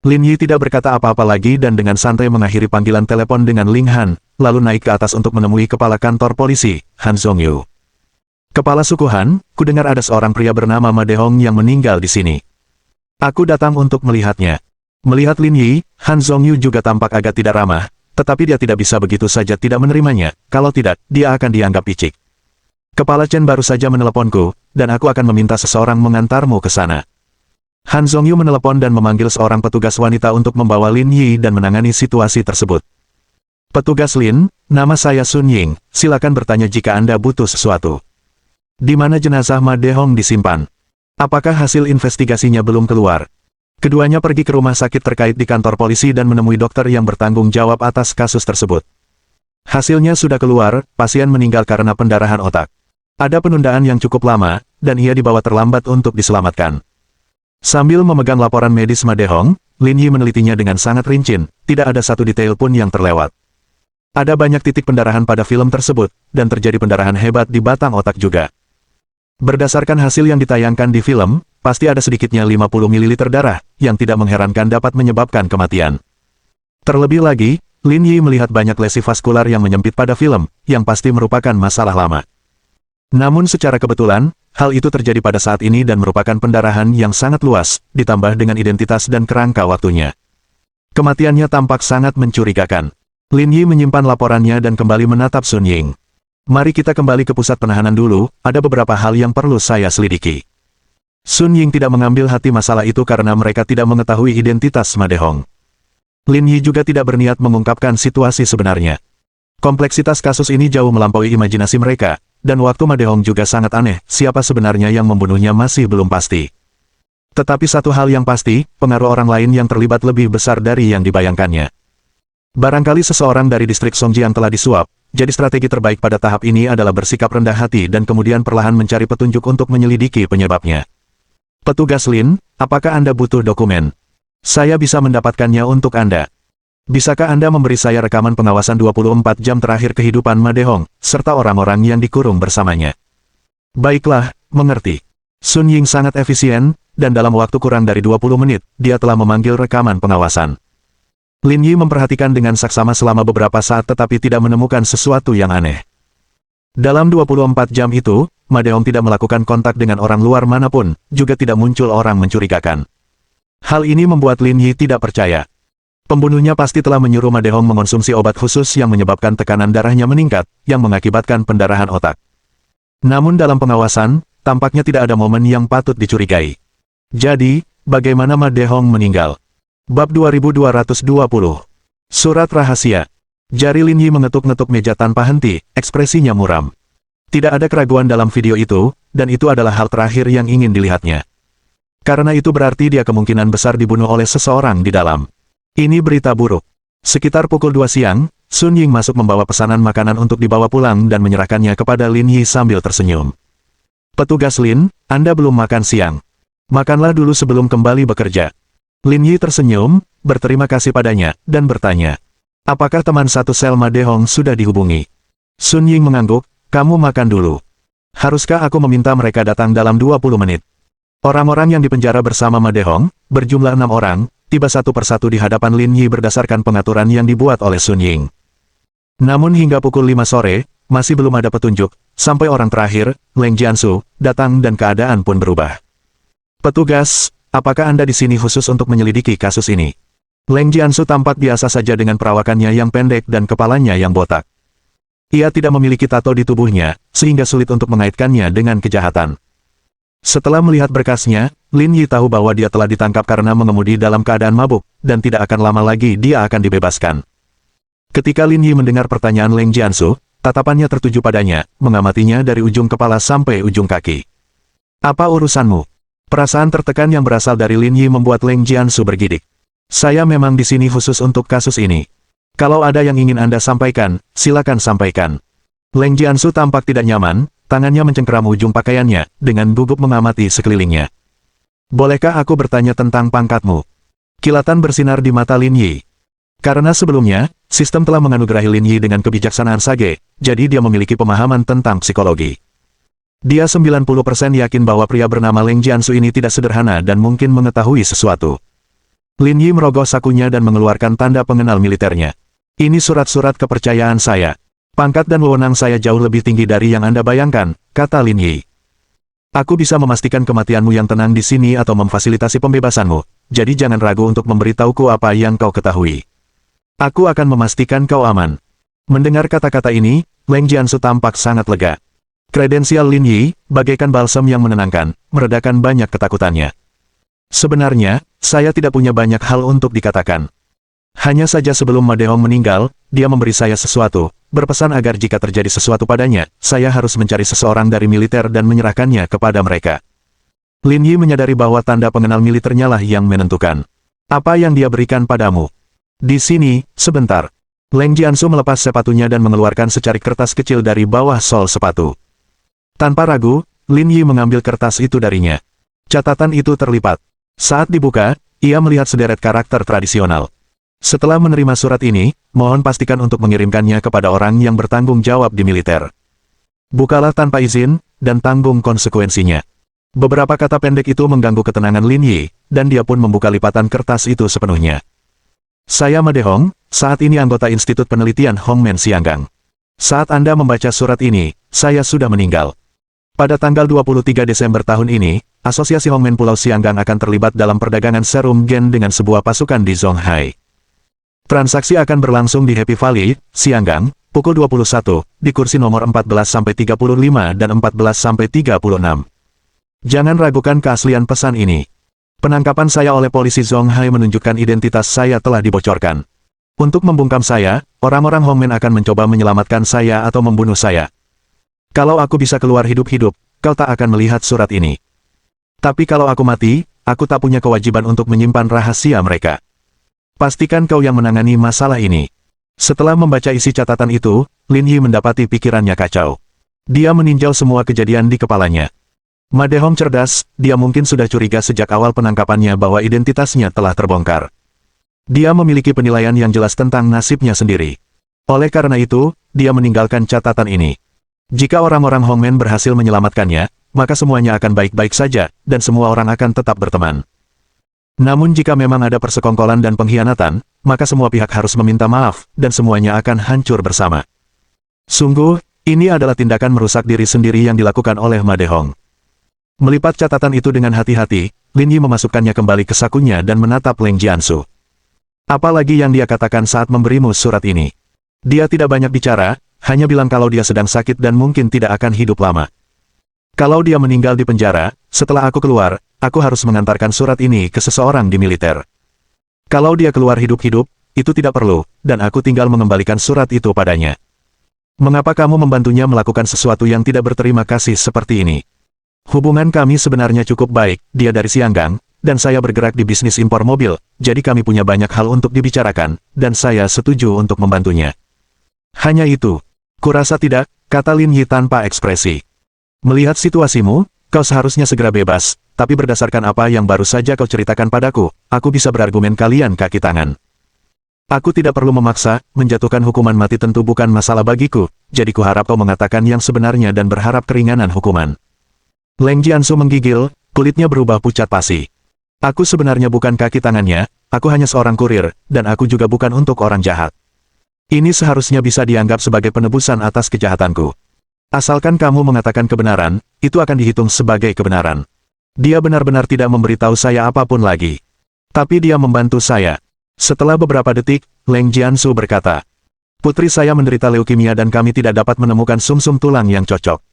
S1: Lin Yi tidak berkata apa-apa lagi dan dengan santai mengakhiri panggilan telepon dengan Ling Han, lalu naik ke atas untuk menemui kepala kantor polisi, Han Zhongyu. Kepala suku Han, kudengar ada seorang pria bernama Ma Dehong yang meninggal di sini. Aku datang untuk melihatnya. Melihat Lin Yi, Han Zhongyu juga tampak agak tidak ramah, tetapi dia tidak bisa begitu saja tidak menerimanya, kalau tidak, dia akan dianggap picik. Kepala Chen baru saja meneleponku, dan aku akan meminta seseorang mengantarmu ke sana. Han Zhongyu menelepon dan memanggil seorang petugas wanita untuk membawa Lin Yi dan menangani situasi tersebut. Petugas Lin, nama saya Sun Ying, silakan bertanya jika Anda butuh sesuatu. Di mana jenazah Ma Dehong disimpan? Apakah hasil investigasinya belum keluar? Keduanya pergi ke rumah sakit terkait di kantor polisi dan menemui dokter yang bertanggung jawab atas kasus tersebut. Hasilnya sudah keluar, pasien meninggal karena pendarahan otak. Ada penundaan yang cukup lama, dan ia dibawa terlambat untuk diselamatkan. Sambil memegang laporan medis Ma Dehong, Lin Yi menelitinya dengan sangat rinci, tidak ada satu detail pun yang terlewat. Ada banyak titik pendarahan pada film tersebut, dan terjadi pendarahan hebat di batang otak juga. Berdasarkan hasil yang ditayangkan di film, pasti ada sedikitnya 50 ml darah, yang tidak mengherankan dapat menyebabkan kematian. Terlebih lagi, Lin Yi melihat banyak lesi vaskular yang menyempit pada film, yang pasti merupakan masalah lama. Namun secara kebetulan, hal itu terjadi pada saat ini dan merupakan pendarahan yang sangat luas, ditambah dengan identitas dan kerangka waktunya. Kematiannya tampak sangat mencurigakan. Lin Yi menyimpan laporannya dan kembali menatap Sun Ying. Mari kita kembali ke pusat penahanan dulu, ada beberapa hal yang perlu saya selidiki. Sun Ying tidak mengambil hati masalah itu karena mereka tidak mengetahui identitas Ma Dehong. Lin Yi juga tidak berniat mengungkapkan situasi sebenarnya. Kompleksitas kasus ini jauh melampaui imajinasi mereka, dan waktu Ma Dehong juga sangat aneh, siapa sebenarnya yang membunuhnya masih belum pasti. Tetapi satu hal yang pasti, pengaruh orang lain yang terlibat lebih besar dari yang dibayangkannya. Barangkali seseorang dari distrik Songjiang telah disuap, jadi strategi terbaik pada tahap ini adalah bersikap rendah hati dan kemudian perlahan mencari petunjuk untuk menyelidiki penyebabnya. Petugas Lin, apakah Anda butuh dokumen? Saya bisa mendapatkannya untuk Anda. Bisakah Anda memberi saya rekaman pengawasan 24 jam terakhir kehidupan Ma Dehong, serta orang-orang yang dikurung bersamanya? Baiklah, mengerti. Sun Ying sangat efisien, dan dalam waktu kurang dari 20 menit, dia telah memanggil rekaman pengawasan. Lin Yi memperhatikan dengan saksama selama beberapa saat tetapi tidak menemukan sesuatu yang aneh. Dalam 24 jam itu, Ma Dehong tidak melakukan kontak dengan orang luar manapun, juga tidak muncul orang mencurigakan. Hal ini membuat Lin Yi tidak percaya. Pembunuhnya pasti telah menyuruh Ma Dehong mengonsumsi obat khusus yang menyebabkan tekanan darahnya meningkat, yang mengakibatkan pendarahan otak. Namun dalam pengawasan, tampaknya tidak ada momen yang patut dicurigai. Jadi, bagaimana Ma Dehong meninggal? Bab 2220. Surat rahasia. Jari Lin Yi mengetuk-ngetuk meja tanpa henti, ekspresinya muram. Tidak ada keraguan dalam video itu, dan itu adalah hal terakhir yang ingin dilihatnya. Karena itu berarti dia kemungkinan besar dibunuh oleh seseorang di dalam. Ini berita buruk. Sekitar pukul 2 siang, Sun Ying masuk membawa pesanan makanan untuk dibawa pulang dan menyerahkannya kepada Lin Yi sambil tersenyum. Petugas Lin, Anda belum makan siang. Makanlah dulu sebelum kembali bekerja. Lin Yi tersenyum, berterima kasih padanya, dan bertanya. Apakah teman satu sel Ma Dehong sudah dihubungi? Sun Ying mengangguk, kamu makan dulu. Haruskah aku meminta mereka datang dalam 20 menit? Orang-orang yang dipenjara bersama Ma Dehong, berjumlah 6 orang, tiba satu persatu di hadapan Lin Yi berdasarkan pengaturan yang dibuat oleh Sun Ying. Namun hingga pukul 5 sore, masih belum ada petunjuk, sampai orang terakhir, Leng Jiansu, datang dan keadaan pun berubah. Petugas, apakah Anda di sini khusus untuk menyelidiki kasus ini? Leng Jiansu tampak biasa saja dengan perawakannya yang pendek dan kepalanya yang botak. Ia tidak memiliki tato di tubuhnya, sehingga sulit untuk mengaitkannya dengan kejahatan. Setelah melihat berkasnya, Lin Yi tahu bahwa dia telah ditangkap karena mengemudi dalam keadaan mabuk, dan tidak akan lama lagi dia akan dibebaskan. Ketika Lin Yi mendengar pertanyaan Leng Jiansu, tatapannya tertuju padanya, mengamatinya dari ujung kepala sampai ujung kaki. Apa urusanmu? Perasaan tertekan yang berasal dari Lin Yi membuat Leng Jiansu bergidik. Saya memang di sini khusus untuk kasus ini. Kalau ada yang ingin Anda sampaikan, silakan sampaikan. Leng Jiansu tampak tidak nyaman, tangannya mencengkeram ujung pakaiannya, dengan gugup mengamati sekelilingnya. Bolehkah aku bertanya tentang pangkatmu? Kilatan bersinar di mata Lin Yi. Karena sebelumnya, sistem telah menganugerahi Lin Yi dengan kebijaksanaan sage, jadi dia memiliki pemahaman tentang psikologi. Dia 90% yakin bahwa pria bernama Leng Jiansu ini tidak sederhana dan mungkin mengetahui sesuatu. Lin Yi merogoh sakunya dan mengeluarkan tanda pengenal militernya. Ini surat-surat kepercayaan saya. Pangkat dan wewenang saya jauh lebih tinggi dari yang Anda bayangkan, kata Lin Yi. Aku bisa memastikan kematianmu yang tenang di sini atau memfasilitasi pembebasanmu, jadi jangan ragu untuk memberitahuku apa yang kau ketahui. Aku akan memastikan kau aman. Mendengar kata-kata ini, Leng Jiansu tampak sangat lega. Kredensial Lin Yi, bagaikan balsam yang menenangkan, meredakan banyak ketakutannya. Sebenarnya, saya tidak punya banyak hal untuk dikatakan. Hanya saja sebelum Ma Dehong meninggal, dia memberi saya sesuatu, berpesan agar jika terjadi sesuatu padanya, saya harus mencari seseorang dari militer dan menyerahkannya kepada mereka. Lin Yi menyadari bahwa tanda pengenal militernya lah yang menentukan. Apa yang dia berikan padamu? Di sini, sebentar. Leng Jiansu melepas sepatunya dan mengeluarkan secari kertas kecil dari bawah sol sepatu. Tanpa ragu, Lin Yi mengambil kertas itu darinya. Catatan itu terlipat. Saat dibuka, ia melihat sederet karakter tradisional. Setelah menerima surat ini, mohon pastikan untuk mengirimkannya kepada orang yang bertanggung jawab di militer. Bukalah tanpa izin, dan tanggung konsekuensinya. Beberapa kata pendek itu mengganggu ketenangan Lin Yi, dan dia pun membuka lipatan kertas itu sepenuhnya. Saya Ma Dehong, saat ini anggota Institut Penelitian Hongmen Sianggang. Saat Anda membaca surat ini, saya sudah meninggal. Pada tanggal 23 Desember tahun ini, Asosiasi Hongmen Pulau Sianggang akan terlibat dalam perdagangan serum gen dengan sebuah pasukan di Zhonghai. Transaksi akan berlangsung di Happy Valley, Sianggang, pukul 21, di kursi nomor 14-35 dan 14-36. Jangan ragukan keaslian pesan ini. Penangkapan saya oleh polisi Zhonghai menunjukkan identitas saya telah dibocorkan. Untuk membungkam saya, orang-orang Hongmen akan mencoba menyelamatkan saya atau membunuh saya. Kalau aku bisa keluar hidup-hidup, kau tak akan melihat surat ini. Tapi kalau aku mati, aku tak punya kewajiban untuk menyimpan rahasia mereka. Pastikan kau yang menangani masalah ini. Setelah membaca isi catatan itu, Lin Yi mendapati pikirannya kacau. Dia meninjau semua kejadian di kepalanya. Ma Dehong cerdas, dia mungkin sudah curiga sejak awal penangkapannya bahwa identitasnya telah terbongkar. Dia memiliki penilaian yang jelas tentang nasibnya sendiri. Oleh karena itu, dia meninggalkan catatan ini. Jika orang-orang Hongmen berhasil menyelamatkannya, maka semuanya akan baik-baik saja, dan semua orang akan tetap berteman. Namun jika memang ada persekongkolan dan pengkhianatan, maka semua pihak harus meminta maaf, dan semuanya akan hancur bersama. Sungguh, ini adalah tindakan merusak diri sendiri yang dilakukan oleh Ma Dehong. Melipat catatan itu dengan hati-hati, Lin Yi memasukkannya kembali ke sakunya dan menatap Leng Jiansu. Apalagi yang dia katakan saat memberimu surat ini. Dia tidak banyak bicara, hanya bilang kalau dia sedang sakit dan mungkin tidak akan hidup lama. Kalau dia meninggal di penjara, setelah aku keluar, aku harus mengantarkan surat ini ke seseorang di militer. Kalau dia keluar hidup-hidup, itu tidak perlu, dan aku tinggal mengembalikan surat itu padanya. Mengapa kamu membantunya melakukan sesuatu yang tidak berterima kasih seperti ini? Hubungan kami sebenarnya cukup baik, dia dari Sianggang, dan saya bergerak di bisnis impor mobil, jadi kami punya banyak hal untuk dibicarakan, dan saya setuju untuk membantunya. Hanya itu. Kurasa tidak, kata Lin Yi tanpa ekspresi. Melihat situasimu, kau seharusnya segera bebas, tapi berdasarkan apa yang baru saja kau ceritakan padaku, aku bisa berargumen kalian kaki tangan. Aku tidak perlu memaksa, menjatuhkan hukuman mati tentu bukan masalah bagiku, jadi kuharap kau mengatakan yang sebenarnya dan berharap keringanan hukuman. Leng Jiansu menggigil, kulitnya berubah pucat pasi. Aku sebenarnya bukan kaki tangannya, aku hanya seorang kurir, dan aku juga bukan untuk orang jahat. Ini seharusnya bisa dianggap sebagai penebusan atas kejahatanku. Asalkan kamu mengatakan kebenaran, itu akan dihitung sebagai kebenaran. Dia benar-benar tidak memberitahu saya apapun lagi. Tapi dia membantu saya. Setelah beberapa detik, Leng Jiansu berkata, putri saya menderita leukemia dan kami tidak dapat menemukan sumsum tulang yang cocok.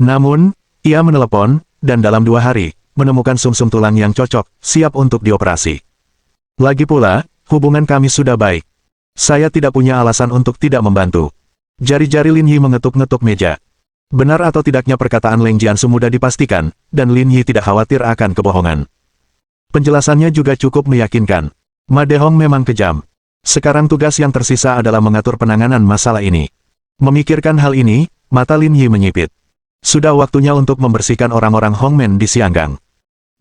S1: Namun, ia menelepon, dan dalam 2 hari, menemukan sumsum tulang yang cocok, siap untuk dioperasi. Lagi pula, hubungan kami sudah baik. Saya tidak punya alasan untuk tidak membantu. Jari-jari Lin Yi mengetuk-ngetuk meja. Benar atau tidaknya perkataan Leng Jiansu mudah dipastikan, dan Lin Yi tidak khawatir akan kebohongan. Penjelasannya juga cukup meyakinkan. Ma Dehong memang kejam. Sekarang tugas yang tersisa adalah mengatur penanganan masalah ini. Memikirkan hal ini, mata Lin Yi menyipit. Sudah waktunya untuk membersihkan orang-orang Hongmen di Sianggang.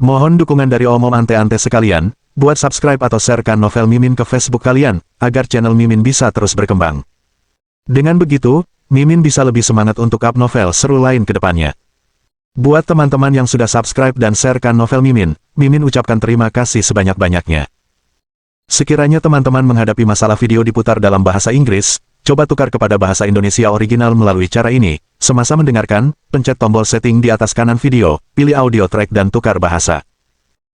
S1: Mohon dukungan dari omom ante-ante sekalian, buat subscribe atau sharekan novel Mimin ke Facebook kalian, agar channel Mimin bisa terus berkembang. Dengan begitu, Mimin bisa lebih semangat untuk up novel seru lain ke depannya. Buat teman-teman yang sudah subscribe dan sharekan novel Mimin, Mimin ucapkan terima kasih sebanyak-banyaknya. Sekiranya teman-teman menghadapi masalah video diputar dalam bahasa Inggris, coba tukar kepada bahasa Indonesia original melalui cara ini. Semasa mendengarkan, pencet tombol setting di atas kanan video, pilih audio track dan tukar bahasa.